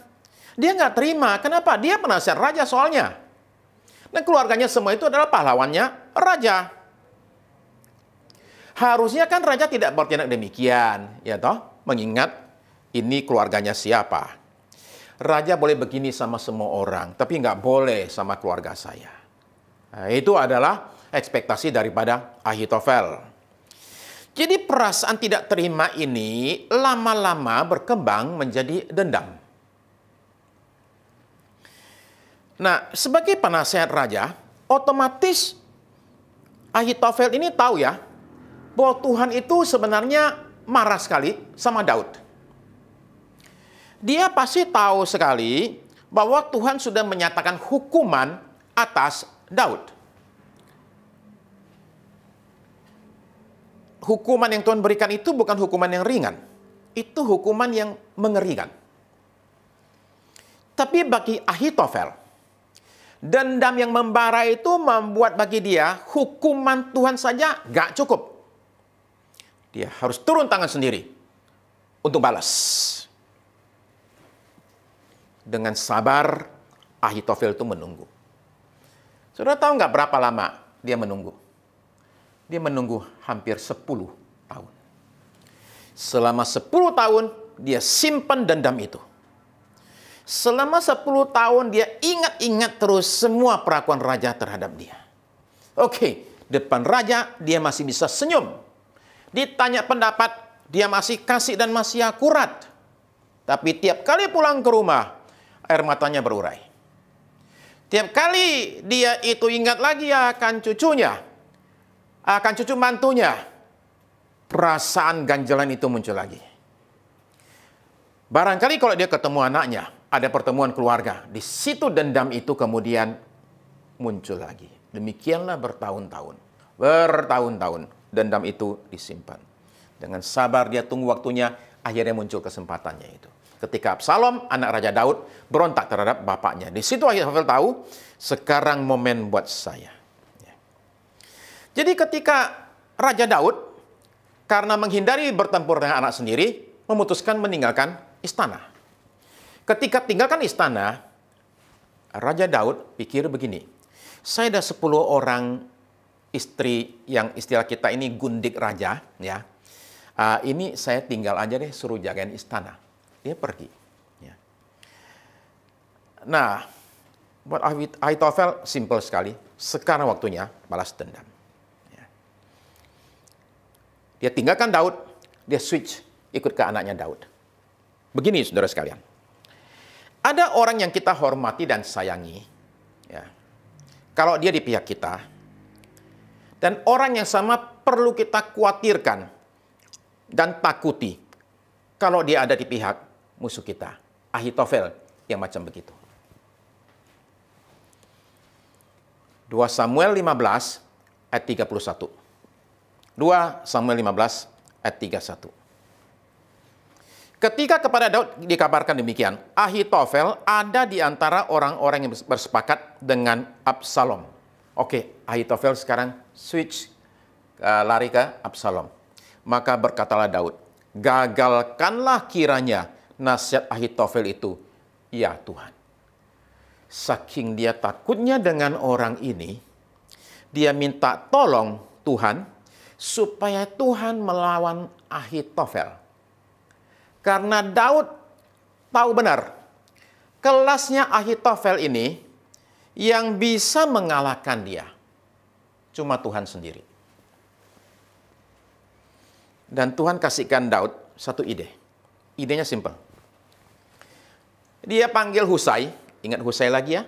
Dia nggak terima. Kenapa? Dia penasihat raja soalnya. Dan keluarganya semua itu adalah pahlawannya raja. Harusnya kan raja tidak bertindak demikian, ya toh? Mengingat ini keluarganya siapa. Raja boleh begini sama semua orang, tapi nggak boleh sama keluarga saya. Nah, itu adalah ekspektasi daripada Ahitofel. Jadi perasaan tidak terima ini lama-lama berkembang menjadi dendam. Nah, sebagai penasehat raja, otomatis Ahitofel ini tahu ya, bahwa Tuhan itu sebenarnya marah sekali sama Daud. Dia pasti tahu sekali bahwa Tuhan sudah menyatakan hukuman atas Daud. Hukuman yang Tuhan berikan itu bukan hukuman yang ringan. Itu hukuman yang mengerikan. Tapi bagi Ahitofel, dendam yang membara itu membuat bagi dia hukuman Tuhan saja gak cukup. Dia harus turun tangan sendiri untuk balas. Dengan sabar, Ahitofel itu menunggu. Saudara tahu nggak berapa lama dia menunggu? Dia menunggu hampir 10 tahun. Selama 10 tahun, dia simpan dendam itu. Selama 10 tahun, dia ingat-ingat terus semua perlakuan raja terhadap dia. Oke, Depan raja, dia masih bisa senyum. Ditanya pendapat, dia masih kasih dan masih akurat. Tapi tiap kali pulang ke rumah, air matanya berurai. Tiap kali dia itu ingat lagi akan cucunya, akan cucu mantunya, perasaan ganjalan itu muncul lagi. Barangkali kalau dia ketemu anaknya, ada pertemuan keluarga, di situ dendam itu kemudian muncul lagi. Demikianlah bertahun-tahun. Bertahun-tahun dendam itu disimpan. Dengan sabar dia tunggu waktunya, akhirnya muncul kesempatannya itu. Ketika Absalom, anak Raja Daud, berontak terhadap bapaknya. Di situ Ahitofel tahu, sekarang momen buat saya. Jadi ketika Raja Daud, karena menghindari bertempur dengan anak sendiri, memutuskan meninggalkan istana. Ketika tinggalkan istana, Raja Daud pikir begini, saya ada 10 orang istri yang istilah kita ini gundik raja, ya. Ini saya tinggal aja deh, suruh jagain istana. Dia pergi. Ya. Nah, buat Ahitofel simple sekali. Sekarang waktunya balas dendam. Ya. Dia tinggalkan Daud, dia switch ikut ke anaknya Daud. Begini saudara sekalian. Ada orang yang kita hormati dan sayangi. Ya. Kalau dia di pihak kita, dan orang yang sama perlu kita khawatirkan dan takuti kalau dia ada di pihak musuh kita. Ahitofel yang macam begitu. 2 Samuel 15 ayat 31. 2 Samuel 15 ayat 31. Ketika kepada Daud dikabarkan demikian, Ahitofel ada di antara orang-orang yang bersepakat dengan Absalom. Oke, Ahitofel sekarang switch, lari ke Absalom. Maka berkatalah Daud, gagalkanlah kiranya nasihat Ahitofel itu, ya Tuhan. Saking dia takutnya dengan orang ini, dia minta tolong Tuhan, supaya Tuhan melawan Ahitofel. Karena Daud tahu benar, kelasnya Ahitofel ini yang bisa mengalahkan dia cuma Tuhan sendiri. Dan Tuhan kasihkan Daud satu ide. Idenya simpel. Dia panggil Husai, ingat Husai lagi ya,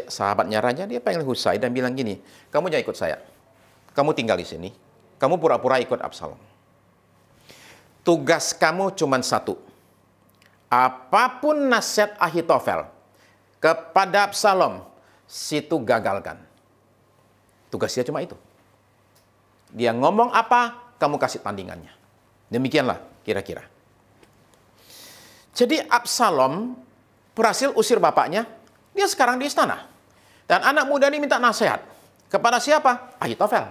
sahabatnya raja, dia panggil Husai dan bilang gini, kamu jangan ikut saya. Kamu tinggal di sini, kamu pura-pura ikut Absalom. Tugas kamu cuma satu. Apapun nasihat Ahitofel kepada Absalom, situ gagalkan. Tugasnya cuma itu. Dia ngomong apa, kamu kasih tandingannya. Demikianlah kira-kira. Jadi Absalom berhasil usir bapaknya, dia sekarang di istana. Dan anak muda ini minta nasihat. Kepada siapa? Ahitofel.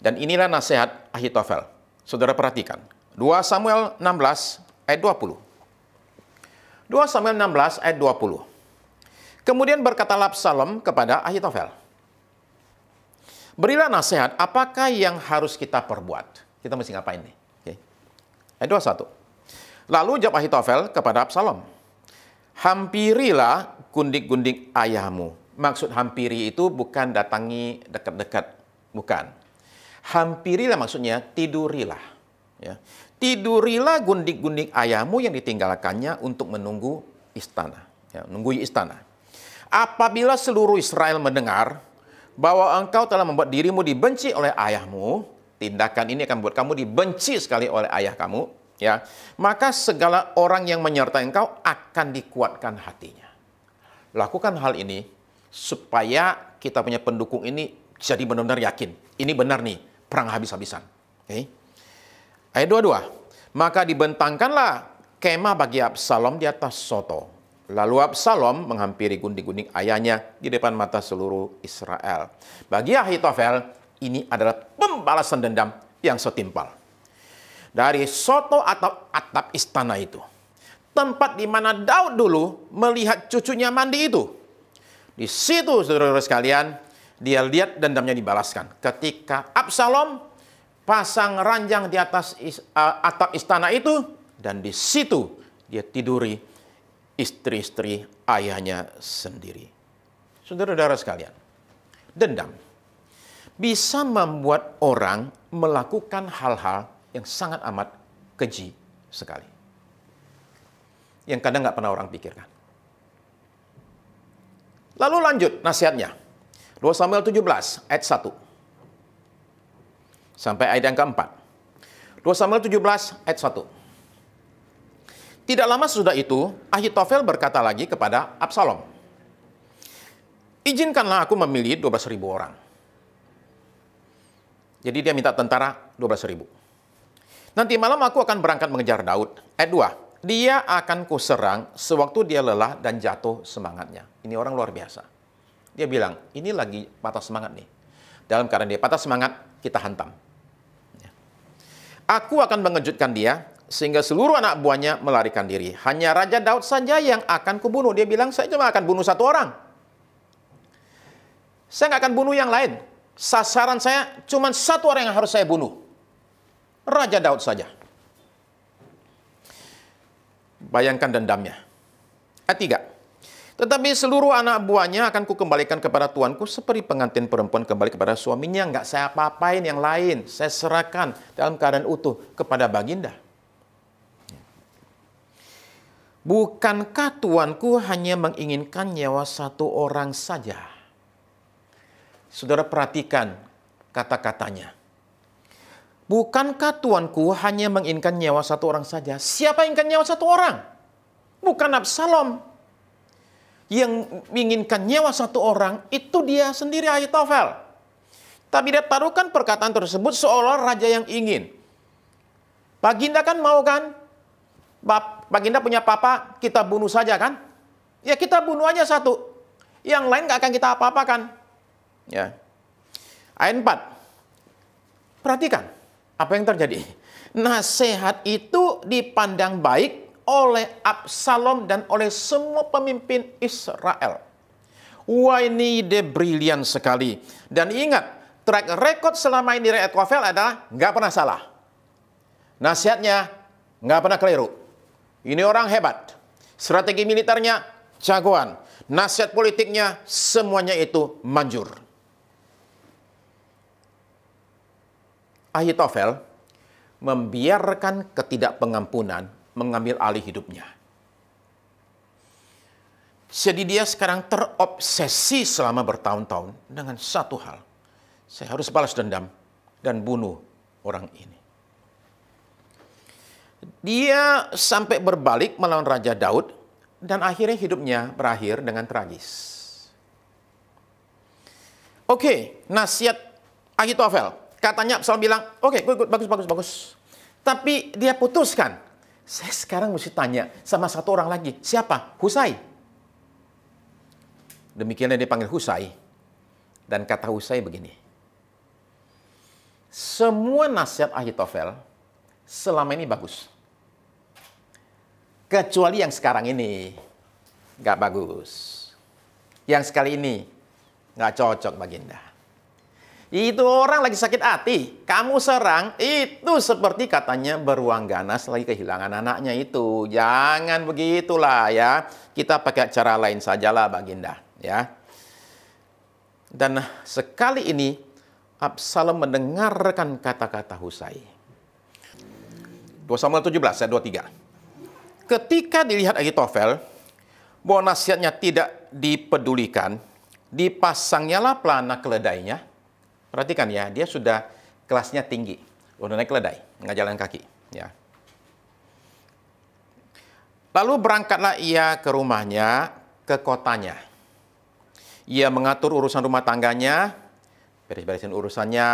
Dan inilah nasihat Ahitofel. Saudara perhatikan, 2 Samuel 16 ayat 20. 2 Samuel 16 ayat 20. Kemudian berkatalah Absalom kepada Ahitofel, berilah nasihat, apakah yang harus kita perbuat? Kita mesti ngapain nih? Okay. Ayat 21. Lalu jawab Ahitofel kepada Absalom, hampirilah gundik-gundik ayahmu. Maksud hampiri itu bukan datangi dekat-dekat, bukan. Hampirilah maksudnya tidurilah. Ya. Tidurilah gundik-gundik ayahmu yang ditinggalkannya untuk menunggu istana. Ya, menunggu istana. Apabila seluruh Israel mendengar bahwa engkau telah membuat dirimu dibenci oleh ayahmu, tindakan ini akan membuat kamu dibenci sekali oleh ayah kamu, ya, maka segala orang yang menyertai engkau akan dikuatkan hatinya. Lakukan hal ini supaya kita punya pendukung ini jadi benar-benar yakin. Ini benar nih, perang habis-habisan. Okay. Ayat 22. Maka dibentangkanlah kemah bagi Absalom di atas soto. Lalu Absalom menghampiri gundik-gundik ayahnya di depan mata seluruh Israel. Bagi Ahitofel, ini adalah pembalasan dendam yang setimpal. Dari soto atau atap istana itu, tempat di mana Daud dulu melihat cucunya mandi itu. Di situ, saudara-saudara sekalian, dia lihat dendamnya dibalaskan. Ketika Absalom pasang ranjang di atas atap istana itu, dan di situ dia tiduri istri-istri ayahnya sendiri. Saudara-saudara sekalian, dendam bisa membuat orang melakukan hal-hal yang sangat amat keji sekali. Yang kadang nggak pernah orang pikirkan. Lalu lanjut nasihatnya. 2 Samuel 17 ayat 1. Sampai ayat yang keempat. 2 Samuel 17 ayat 1. Tidak lama sesudah itu, Ahitofel berkata lagi kepada Absalom, izinkanlah aku memilih 12.000 orang. Jadi dia minta tentara 12.000. Nanti malam aku akan berangkat mengejar Daud. Ayat 2. Dia akan kuserang sewaktu dia lelah dan jatuh semangatnya. Ini orang luar biasa. Dia bilang, ini lagi patah semangat nih. Dalam keadaan dia patah semangat, kita hantam. Aku akan mengejutkan dia, sehingga seluruh anak buahnya melarikan diri. Hanya Raja Daud saja yang akan kubunuh. Dia bilang, saya cuma akan bunuh 1 orang. Saya nggak akan bunuh yang lain. Sasaran saya cuma 1 orang yang harus saya bunuh. Raja Daud saja. Bayangkan dendamnya. Ayat 3. Tetapi seluruh anak buahnya akan kukembalikan kepada tuanku seperti pengantin perempuan kembali kepada suaminya. Nggak saya apa-apain yang lain. Saya serahkan dalam keadaan utuh kepada baginda. Bukankah tuanku hanya menginginkan nyawa 1 orang saja? Saudara perhatikan kata-katanya. Bukankah tuanku hanya menginginkan nyawa 1 orang saja? Siapa yang inginkan nyawa 1 orang? Bukan Absalom. Yang menginginkan nyawa 1 orang, itu dia sendiri Ahitofel. Tapi dia taruhkan perkataan tersebut seolah raja yang ingin. Baginda kan mau kan? Baginda punya papa, kita bunuh saja kan? Ya kita bunuh aja 1. Yang lain nggak akan kita apa-apakan. Ya. Ayat 4. Perhatikan apa yang terjadi. Nasihat itu dipandang baik oleh Absalom dan oleh semua pemimpin Israel. Wah, ini ide brilian sekali. Dan ingat, track record selama ini Ahitofel adalah nggak pernah salah. Nasihatnya nggak pernah keliru. Ini orang hebat. Strategi militernya jagoan. Nasihat politiknya semuanya itu manjur. Ahitofel membiarkan ketidakpengampunan mengambil alih hidupnya. Jadi dia sekarang terobsesi selama bertahun-tahun dengan 1 hal. Saya harus balas dendam dan bunuh orang ini. Dia sampai berbalik melawan Raja Daud dan akhirnya hidupnya berakhir dengan tragis. Oke, nasihat Ahitofel. Katanya Absalom bilang, oke, bagus. Tapi dia putuskan, saya sekarang mesti tanya sama 1 orang lagi. Siapa? Husai. Demikianlah dia panggil Husai. Dan kata Husai begini. Semua nasihat Ahitofel selama ini bagus. Kecuali yang sekarang ini. Nggak bagus. Yang sekali ini nggak cocok baginda. Itu orang lagi sakit hati, kamu serang, itu seperti katanya beruang ganas lagi kehilangan anaknya itu. Jangan begitulah ya. Kita pakai cara lain sajalah baginda, ya. Dan sekali ini Absalom mendengarkan kata-kata Husai. 2 Samuel 17 ayat 23. Ketika dilihat Ahitofel bahwa nasihatnya tidak dipedulikan, dipasangnyalah pelana keledainya. Perhatikan ya, dia sudah kelasnya tinggi. Udah naik keledai, nggak jalan kaki. Ya. Lalu berangkatlah ia ke rumahnya, ke kotanya. Ia mengatur urusan rumah tangganya, beres-beresin urusannya,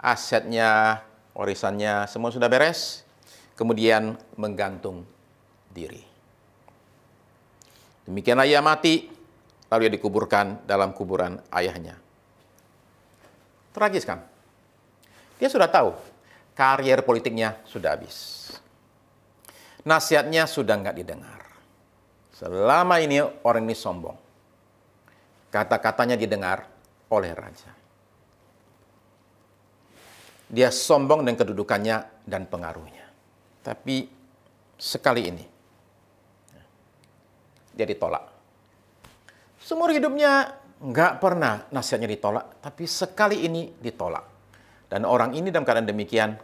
asetnya, warisannya, semua sudah beres. Kemudian menggantung diri. Demikianlah ia mati, lalu ia dikuburkan dalam kuburan ayahnya. Tragis kan? Dia sudah tahu, karier politiknya sudah habis. Nasihatnya sudah nggak didengar. Selama ini orang ini sombong. Kata-katanya didengar oleh raja. Dia sombong dengan kedudukannya dan pengaruhnya. Tapi sekali ini, dia ditolak. Seumur hidupnya nggak pernah nasihatnya ditolak, tapi sekali ini ditolak. Dan orang ini dalam keadaan demikian,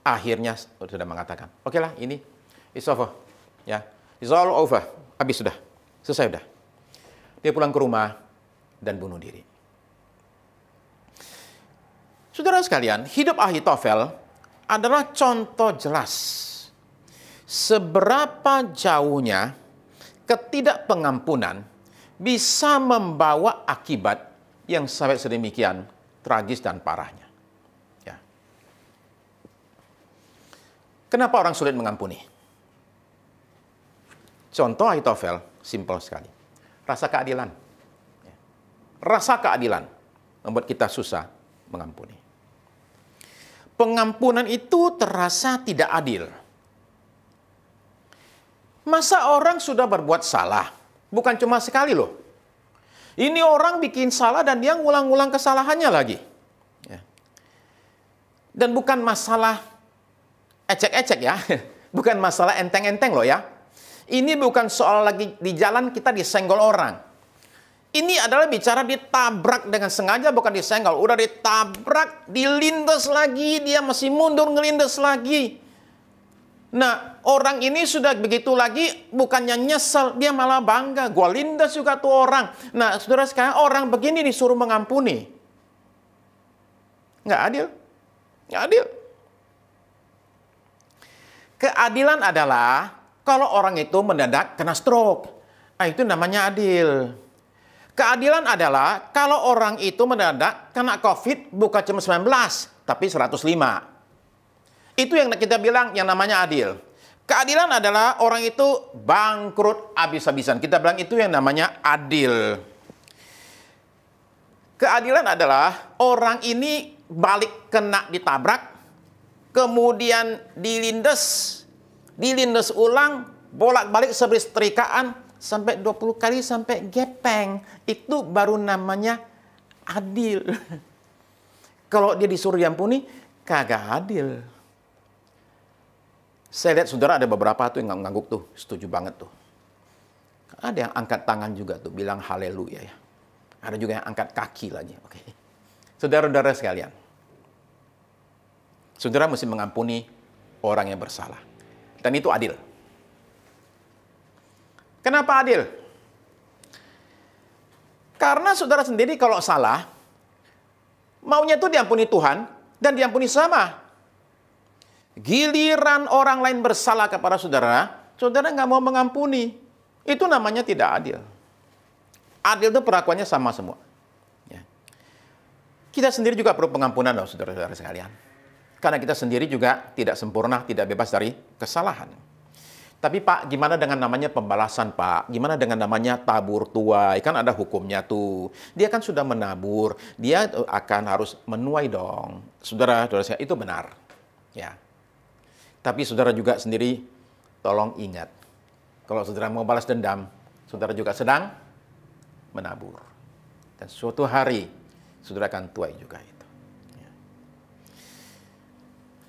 akhirnya sudah mengatakan, oke lah, ini it's over. Ya, it's all over. Habis sudah. Selesai sudah. Dia pulang ke rumah dan bunuh diri. Saudara sekalian, hidup Ahitofel adalah contoh jelas seberapa jauhnya ketidakpengampunan bisa membawa akibat yang sampai sedemikian tragis dan parahnya. Ya. Kenapa orang sulit mengampuni? Contoh Ahitofel, simpel sekali. Rasa keadilan. Ya. Rasa keadilan membuat kita susah mengampuni. Pengampunan itu terasa tidak adil. Masa orang sudah berbuat salah? Bukan cuma sekali loh. Ini orang bikin salah dan dia ngulang-ngulang kesalahannya lagi. Ya. Dan bukan masalah ecek-ecek ya. Bukan masalah enteng-enteng loh ya. Ini bukan soal lagi di jalan kita disenggol orang. Ini adalah bicara ditabrak dengan sengaja, bukan disenggol. Udah ditabrak, dilindas lagi, dia masih mundur ngelindas lagi. Nah, orang ini sudah begitu lagi, bukannya nyesel, dia malah bangga. Gua lindas juga tuh orang. Nah, saudara sekalian, orang begini disuruh mengampuni. Nggak adil. Nggak adil. Keadilan adalah kalau orang itu mendadak kena stroke. Nah, itu namanya adil. Keadilan adalah kalau orang itu mendadak kena COVID bukan cuma 19, tapi 105. Itu yang kita bilang yang namanya adil. Keadilan adalah orang itu bangkrut habis-habisan. Kita bilang itu yang namanya adil. Keadilan adalah orang ini balik kena ditabrak, kemudian dilindas ulang, bolak-balik seperti setrikaan, sampai 20 kali sampai gepeng. Itu baru namanya adil. Kalau dia disuruh diampuni, kagak adil. Saya lihat saudara ada beberapa tuh yang ngangguk tuh, setuju banget tuh. Ada yang angkat tangan juga tuh, bilang haleluya ya. Ada juga yang angkat kaki lagi. Oke. Saudara-saudara sekalian, saudara mesti mengampuni orang yang bersalah. Dan itu adil. Kenapa adil? Karena saudara sendiri kalau salah, maunya itu diampuni Tuhan dan diampuni sama. Giliran orang lain bersalah kepada saudara, saudara nggak mau mengampuni. Itu namanya tidak adil. Adil itu perlakuannya sama semua. Ya. Kita sendiri juga perlu pengampunan loh, saudara-saudara sekalian. Karena kita sendiri juga tidak sempurna, tidak bebas dari kesalahan. Tapi Pak, gimana dengan namanya pembalasan Pak? Gimana dengan namanya tabur tuai? Kan ada hukumnya tuh. Dia kan sudah menabur, dia akan harus menuai dong. Saudara-saudara, itu benar. Ya. Tapi saudara juga sendiri, tolong ingat. Kalau saudara mau balas dendam, saudara juga sedang menabur. Dan suatu hari, saudara akan tuai juga itu. Ya.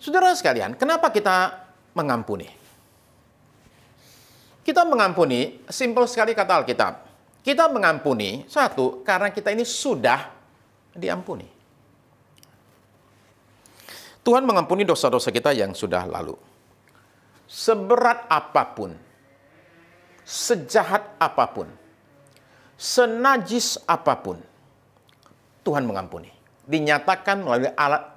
Saudara sekalian, kenapa kita mengampuni? Kita mengampuni, simpel sekali kata Alkitab. Kita mengampuni, satu, karena kita ini sudah diampuni. Tuhan mengampuni dosa-dosa kita yang sudah lalu. Seberat apapun, sejahat apapun, senajis apapun, Tuhan mengampuni. Dinyatakan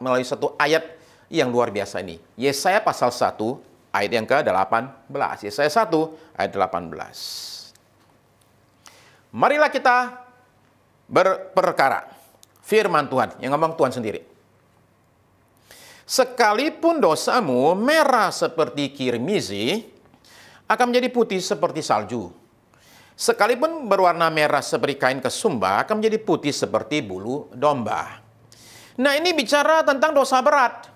melalui satu ayat yang luar biasa ini. Yesaya pasal 1, ayat yang ke-18. Yesaya 1 ayat 18. Marilah kita berperkara. Firman Tuhan, yang ngomong Tuhan sendiri. Sekalipun dosamu merah seperti kirmizi, akan menjadi putih seperti salju. Sekalipun berwarna merah seperti kain kesumba, akan menjadi putih seperti bulu domba. Nah, ini bicara tentang dosa berat.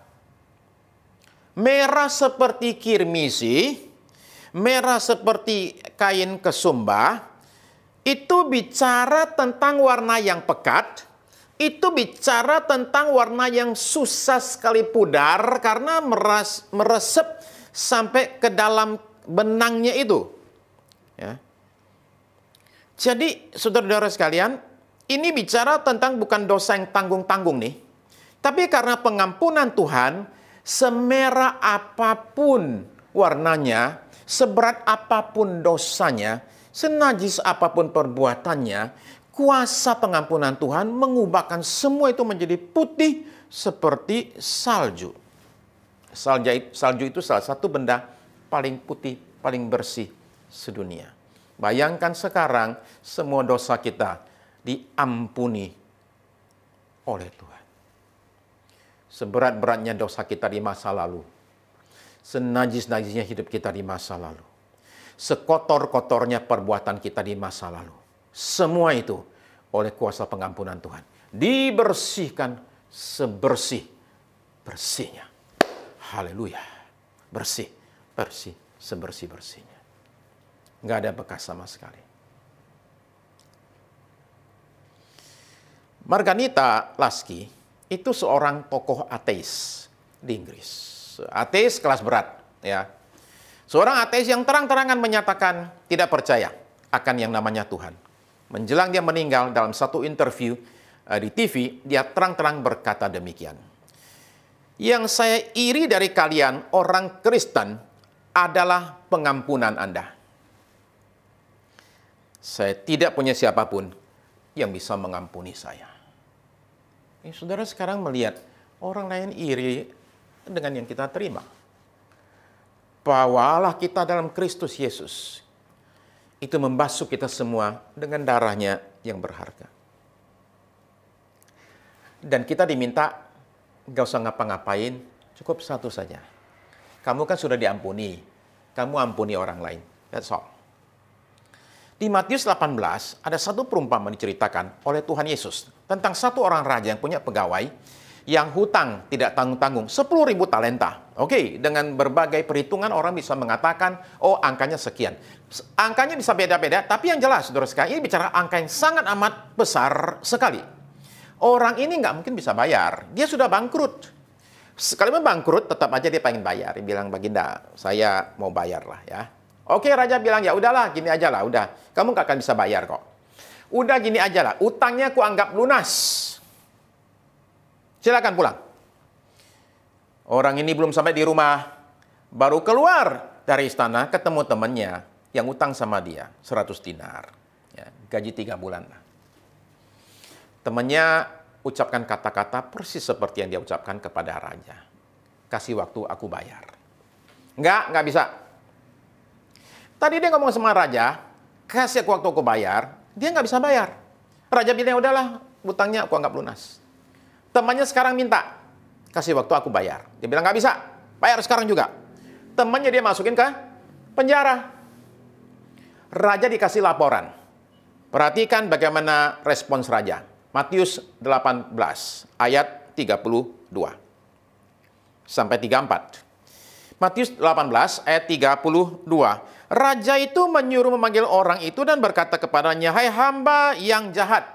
Merah seperti kirmizi, merah seperti kain kesumba, itu bicara tentang warna yang pekat, itu bicara tentang warna yang susah sekali pudar karena meresep sampai ke dalam benangnya itu. Ya. Jadi, saudara-saudara sekalian, ini bicara tentang bukan dosa yang tanggung-tanggung nih. Tapi karena pengampunan Tuhan, semerah apapun warnanya, seberat apapun dosanya, senajis apapun perbuatannya, kuasa pengampunan Tuhan mengubahkan semua itu menjadi putih seperti salju. Salju itu salah satu benda paling putih, paling bersih sedunia. Bayangkan sekarang semua dosa kita diampuni oleh Tuhan. Seberat-beratnya dosa kita di masa lalu. Senajis-najisnya hidup kita di masa lalu. Sekotor-kotornya perbuatan kita di masa lalu. Semua itu oleh kuasa pengampunan Tuhan. Dibersihkan sebersih-bersihnya. Haleluya. Bersih, sebersih-bersihnya. Nggak ada bekas sama sekali. Margarita Laski itu seorang tokoh ateis di Inggris. Ateis kelas berat, ya. Seorang ateis yang terang-terangan menyatakan tidak percaya akan yang namanya Tuhan. Menjelang dia meninggal dalam satu interview di TV, dia terang-terang berkata demikian. Yang saya iri dari kalian orang Kristen adalah pengampunan Anda. Saya tidak punya siapapun yang bisa mengampuni saya. Saudara sekarang melihat orang lain iri dengan yang kita terima. Bahwa Allah kita dalam Kristus Yesus itu membasuh kita semua dengan darahnya yang berharga. Dan kita diminta gak usah ngapa-ngapain, cukup satu saja. Kamu kan sudah diampuni, kamu ampuni orang lain. That's all. Di Matius 18 ada satu perumpamaan diceritakan oleh Tuhan Yesus tentang satu orang raja yang punya pegawai yang hutang tidak tanggung-tanggung 10.000 talenta. Oke, dengan berbagai perhitungan orang bisa mengatakan, oh angkanya sekian. Angkanya bisa beda-beda, tapi yang jelas, saudara sekalian, ini bicara angka yang sangat amat besar sekali. Orang ini nggak mungkin bisa bayar. Dia sudah bangkrut. Sekalian bangkrut, tetap aja dia pengen bayar. Dia bilang, Baginda, saya mau bayar lah ya. Oke, raja bilang, ya udahlah, gini aja lah, udah. Kamu nggak akan bisa bayar kok. Udah gini aja lah, utangnya aku anggap lunas. Silakan pulang. Orang ini belum sampai di rumah, baru keluar dari istana, ketemu temannya yang utang sama dia, 100 dinar. Ya, gaji 3 bulan lah. Temannya ucapkan kata-kata persis seperti yang dia ucapkan kepada raja. Kasih waktu aku bayar. Nggak bisa. Tadi dia ngomong sama raja, kasih aku waktu aku bayar, dia nggak bisa bayar. Raja bilang, udahlah, utangnya aku anggap lunas. Temannya sekarang minta, kasih waktu aku bayar. Dia bilang, nggak bisa, bayar sekarang juga. Temannya dia masukin ke penjara. Raja dikasih laporan. Perhatikan bagaimana respons raja. Matius 18 ayat 32 sampai 34. Matius 18 ayat 32. Raja itu menyuruh memanggil orang itu dan berkata kepadanya, hai hamba yang jahat,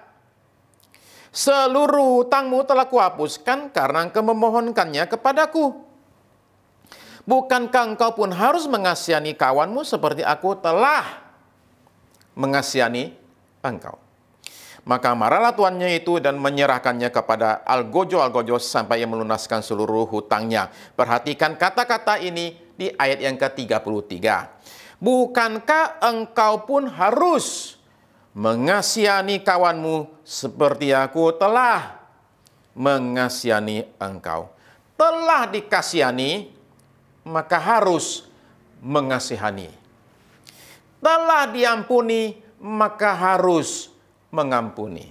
seluruh hutangmu telah kuhapuskan karena engkau memohonkannya kepadaku. Bukankah engkau pun harus mengasihani kawanmu seperti aku telah mengasihani engkau? Maka marahlah tuannya itu dan menyerahkannya kepada algojo sampai ia melunaskan seluruh hutangnya. Perhatikan kata-kata ini di ayat yang ke-33. Bukankah engkau pun harus mengasihani kawanmu seperti aku telah mengasihani engkau? Telah dikasihani, maka harus mengasihani. Telah diampuni, maka harus mengampuni.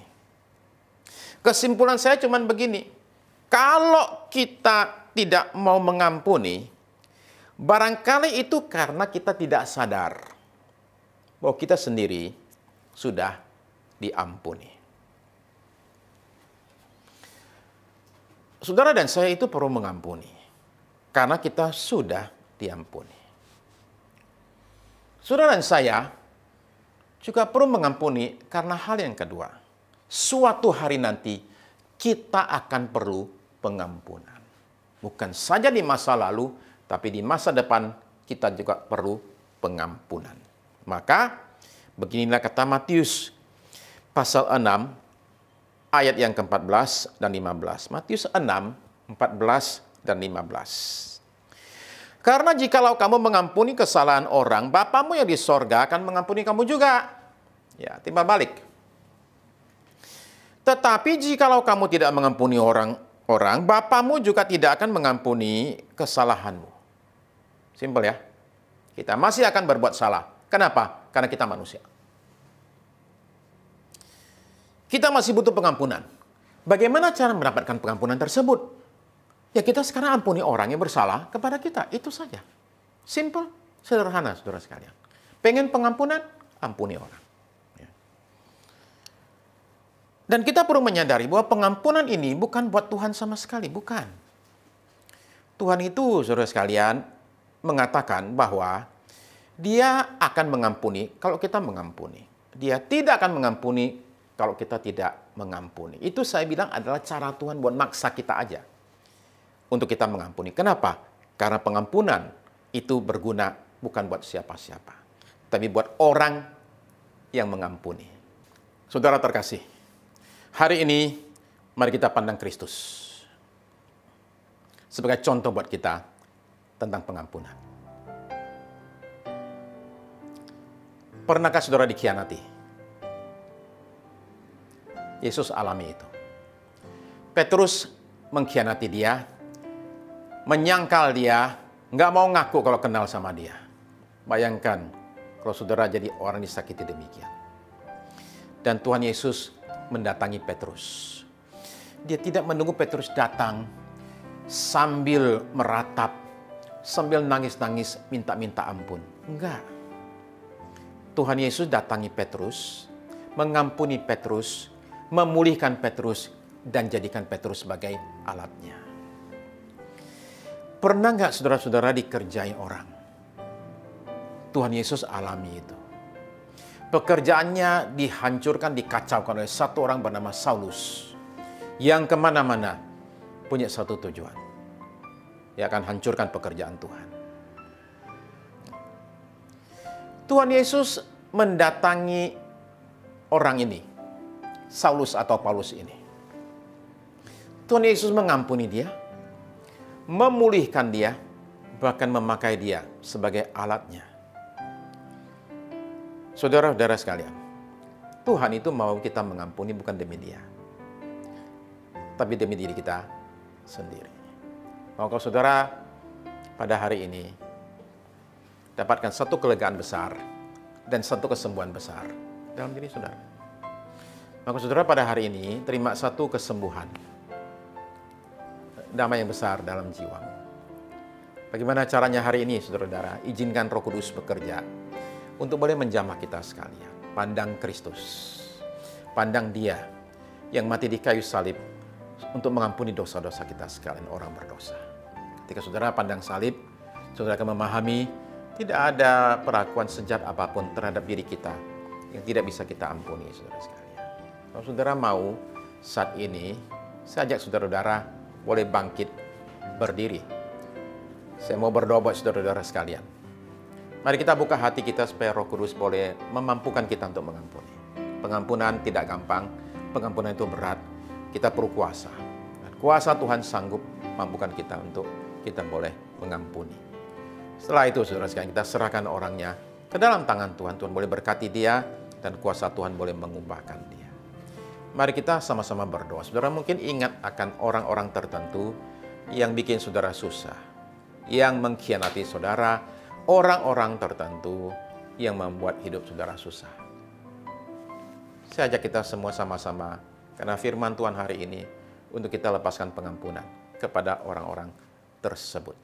Kesimpulan saya cuma begini. Kalau kita tidak mau mengampuni, barangkali itu karena kita tidak sadar bahwa kita sendiri sudah diampuni. Saudara dan saya itu perlu mengampuni karena kita sudah diampuni. Saudara dan saya juga perlu mengampuni karena hal yang kedua. Suatu hari nanti kita akan perlu pengampunan. Bukan saja di masa lalu, tapi di masa depan kita juga perlu pengampunan. Maka beginilah kata Matius pasal 6 ayat yang ke-14 dan 15. Matius 6, 14 dan 15. Karena jikalau kamu mengampuni kesalahan orang, Bapamu yang di sorga akan mengampuni kamu juga. Ya, timbal balik. Tetapi jikalau kamu tidak mengampuni orang, Bapamu juga tidak akan mengampuni kesalahanmu. Simpel ya. Kita masih akan berbuat salah. Kenapa? Karena kita manusia. Kita masih butuh pengampunan. Bagaimana cara mendapatkan pengampunan tersebut? Ya kita sekarang ampuni orang yang bersalah kepada kita. Itu saja. Simple, sederhana saudara sekalian. Pengen pengampunan? Ampuni orang. Ya. Dan kita perlu menyadari bahwa pengampunan ini bukan buat Tuhan sama sekali. Bukan. Tuhan itu saudara sekalian mengatakan bahwa Dia akan mengampuni kalau kita mengampuni. Dia tidak akan mengampuni kalau kita tidak mengampuni. Itu saya bilang adalah cara Tuhan buat maksa kita aja untuk kita mengampuni. Kenapa? Karena pengampunan itu berguna bukan buat siapa-siapa, tapi buat orang yang mengampuni. Saudara terkasih, hari ini mari kita pandang Kristus sebagai contoh buat kita tentang pengampunan. Pernahkah saudara dikhianati? Yesus alami itu. Petrus mengkhianati dia, menyangkal dia, nggak mau ngaku kalau kenal sama dia. Bayangkan kalau saudara jadi orang disakiti demikian. Dan Tuhan Yesus mendatangi Petrus. Dia tidak menunggu Petrus datang sambil meratap, sambil nangis-nangis minta-minta ampun. Enggak. Tuhan Yesus datangi Petrus, mengampuni Petrus, memulihkan Petrus, dan jadikan Petrus sebagai alatnya. Pernah nggak saudara-saudara dikerjai orang? Tuhan Yesus alami itu. Pekerjaannya dihancurkan, dikacaukan oleh satu orang bernama Saulus. Yang kemana-mana punya satu tujuan. Dia akan hancurkan pekerjaan Tuhan. Tuhan Yesus mendatangi orang ini. Saulus atau Paulus ini. Tuhan Yesus mengampuni dia, memulihkan dia, bahkan memakai dia sebagai alatnya. Saudara-saudara sekalian, Tuhan itu mau kita mengampuni bukan demi dia, tapi demi diri kita sendiri. Maukah saudara pada hari ini dapatkan satu kelegaan besar dan satu kesembuhan besar dalam diri saudara? Maka saudara pada hari ini terima satu kesembuhan, damai yang besar dalam jiwamu. Bagaimana caranya hari ini saudara-saudara? Izinkan Roh Kudus bekerja untuk boleh menjamah kita sekalian. Pandang Kristus, pandang Dia yang mati di kayu salib untuk mengampuni dosa-dosa kita sekalian orang berdosa. Ketika saudara pandang salib, saudara akan memahami tidak ada perlakuan sejat apapun terhadap diri kita yang tidak bisa kita ampuni, saudara sekalian. Kalau saudara mau saat ini, saya ajak saudara-saudara boleh bangkit berdiri. Saya mau berdoa buat saudara-saudara sekalian. Mari kita buka hati kita supaya Roh Kudus boleh memampukan kita untuk mengampuni. Pengampunan tidak gampang, pengampunan itu berat. Kita perlu kuasa. Dan kuasa Tuhan sanggup mampukan kita untuk kita boleh mengampuni. Setelah itu saudara sekalian, kita serahkan orangnya ke dalam tangan Tuhan. Tuhan boleh berkati dia dan kuasa Tuhan boleh mengubahkan dia. Mari kita sama-sama berdoa. Saudara mungkin ingat akan orang-orang tertentu yang bikin saudara susah, yang mengkhianati saudara, orang-orang tertentu yang membuat hidup saudara susah. Saya ajak kita semua sama-sama, karena firman Tuhan hari ini, untuk kita lepaskan pengampunan kepada orang-orang tersebut.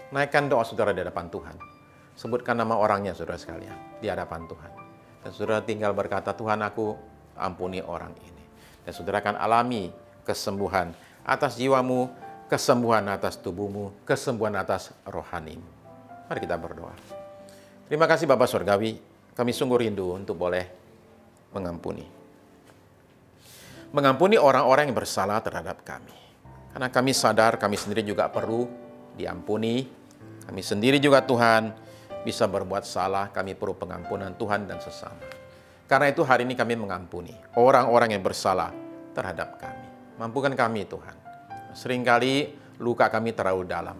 Naikkan doa saudara di hadapan Tuhan. Sebutkan nama orangnya saudara sekalian di hadapan Tuhan. Dan saudara tinggal berkata, Tuhan aku ampuni orang ini. Dan saudara akan alami kesembuhan atas jiwamu, kesembuhan atas tubuhmu, kesembuhan atas rohanimu. Mari kita berdoa. Terima kasih Bapa Surgawi, kami sungguh rindu untuk boleh mengampuni. Mengampuni orang-orang yang bersalah terhadap kami. Karena kami sadar kami sendiri juga perlu diampuni. Kami sendiri juga Tuhan bisa berbuat salah, kami perlu pengampunan Tuhan dan sesama. Karena itu hari ini kami mengampuni orang-orang yang bersalah terhadap kami. Mampukan kami Tuhan. Seringkali luka kami terlalu dalam.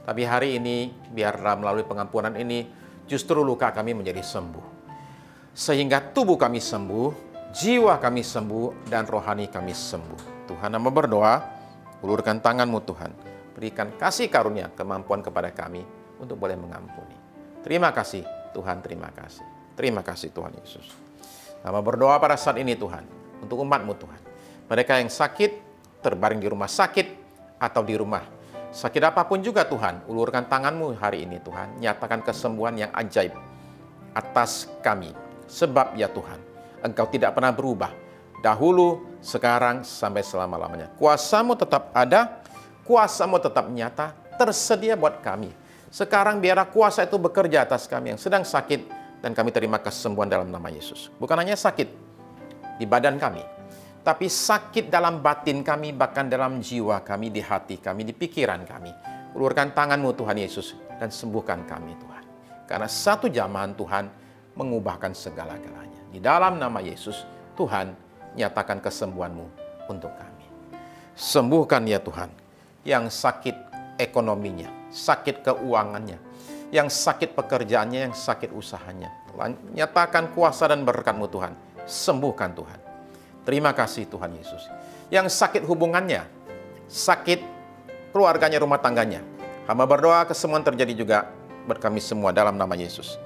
Tapi hari ini, biarlah melalui pengampunan ini, justru luka kami menjadi sembuh. Sehingga tubuh kami sembuh, jiwa kami sembuh, dan rohani kami sembuh. Tuhan, hamba berdoa, ulurkan tangan-Mu Tuhan. Berikan kasih karunia, kemampuan kepada kami untuk boleh mengampuni. Terima kasih Tuhan, terima kasih. Terima kasih Tuhan Yesus. Hamba berdoa pada saat ini Tuhan, untuk umat-Mu Tuhan. Mereka yang sakit, terbaring di rumah sakit, atau di rumah. Sakit apapun juga Tuhan, ulurkan tangan-Mu hari ini Tuhan. Nyatakan kesembuhan yang ajaib atas kami. Sebab ya Tuhan, Engkau tidak pernah berubah. Dahulu, sekarang, sampai selama-lamanya. Kuasa-Mu tetap ada, kuasa-Mu tetap nyata, tersedia buat kami. Sekarang biarlah kuasa itu bekerja atas kami yang sedang sakit, dan kami terima kesembuhan dalam nama Yesus. Bukan hanya sakit di badan kami, tapi sakit dalam batin kami, bahkan dalam jiwa kami, di hati kami, di pikiran kami. Ulurkan tangan-Mu Tuhan Yesus, dan sembuhkan kami Tuhan. Karena satu jamahan Tuhan mengubahkan segala-galanya. Di dalam nama Yesus, Tuhan, nyatakan kesembuhan-Mu untuk kami. Sembuhkan ya Tuhan, yang sakit ekonominya, sakit keuangannya, yang sakit pekerjaannya, yang sakit usahanya. Nyatakan kuasa dan berkat-Mu Tuhan. Sembuhkan Tuhan. Terima kasih Tuhan Yesus. Yang sakit hubungannya, sakit keluarganya, rumah tangganya. Hamba berdoa kesembuhan terjadi juga buat kami semua dalam nama Yesus.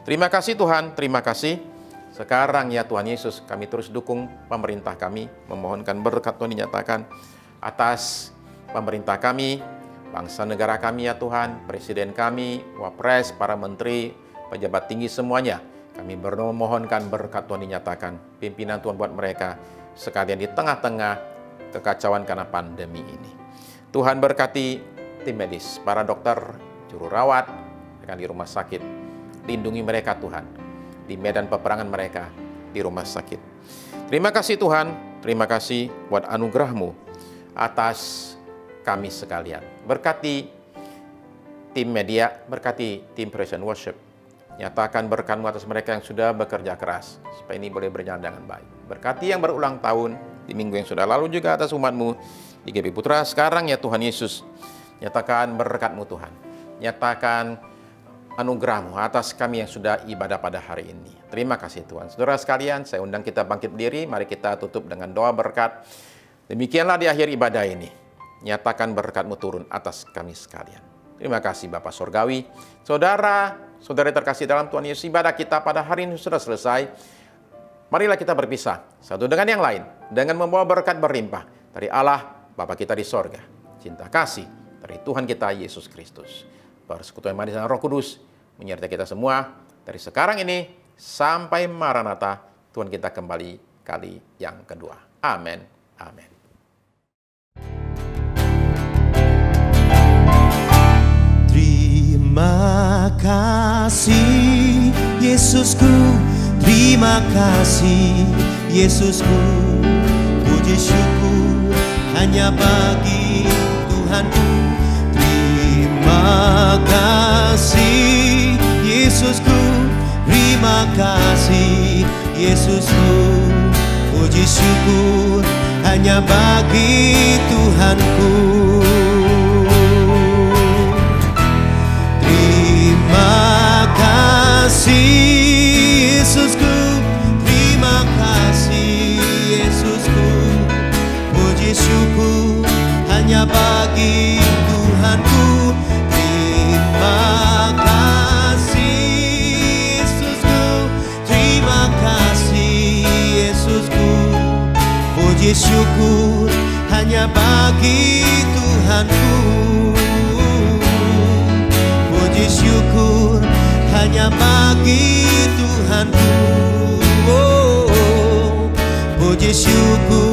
Terima kasih Tuhan, terima kasih. Sekarang ya Tuhan Yesus, kami terus dukung pemerintah kami, memohonkan berkat Tuhan dinyatakan atas pemerintah kami, bangsa negara kami ya Tuhan, presiden kami, wapres, para menteri, pejabat tinggi semuanya. Kami berdoa memohonkan berkat Tuhan dinyatakan, pimpinan Tuhan buat mereka, sekalian di tengah-tengah kekacauan karena pandemi ini. Tuhan berkati tim medis, para dokter, juru rawat, rekan di rumah sakit. Lindungi mereka Tuhan, di medan peperangan mereka, di rumah sakit. Terima kasih Tuhan, terima kasih buat anugerah-Mu atas kami sekalian. Berkati tim media, berkati tim praise and worship. Nyatakan berkat-Mu atas mereka yang sudah bekerja keras, supaya ini boleh berjalan dengan baik. Berkati yang berulang tahun di minggu yang sudah lalu juga atas umat-Mu di GBI Putra. Sekarang ya Tuhan Yesus, nyatakan berkat-Mu Tuhan. Nyatakan anugerah-Mu atas kami yang sudah ibadah pada hari ini. Terima kasih Tuhan. Saudara sekalian, saya undang kita bangkit berdiri. Mari kita tutup dengan doa berkat. Demikianlah di akhir ibadah ini. Nyatakan berkat-Mu turun atas kami sekalian. Terima kasih Bapa Surgawi. Saudara-saudari terkasih dalam Tuhan Yesus, ibadah kita pada hari ini sudah selesai. Marilah kita berpisah satu dengan yang lain dengan membawa berkat berlimpah dari Allah Bapa kita di sorga. Cinta kasih dari Tuhan kita Yesus Kristus. Persekutuan manis dan Roh Kudus menyertai kita semua dari sekarang ini sampai Maranatha, Tuhan kita kembali kali yang kedua. Amin. Amin. Terima kasih Yesusku, terima kasih Yesusku. Puji syukur hanya bagi Tuhanku. Terima kasih Yesusku, terima kasih Yesusku. Puji syukur hanya bagi Tuhanku. Terima kasih Yesusku, terima kasih Yesusku. Puji syukur hanya bagi Tuhanku. Terima kasih Yesusku, terima kasih Yesusku. Puji syukur hanya bagi Tuhanku. Puji syukur hanya bagi Tuhanku. Oh, puji syukur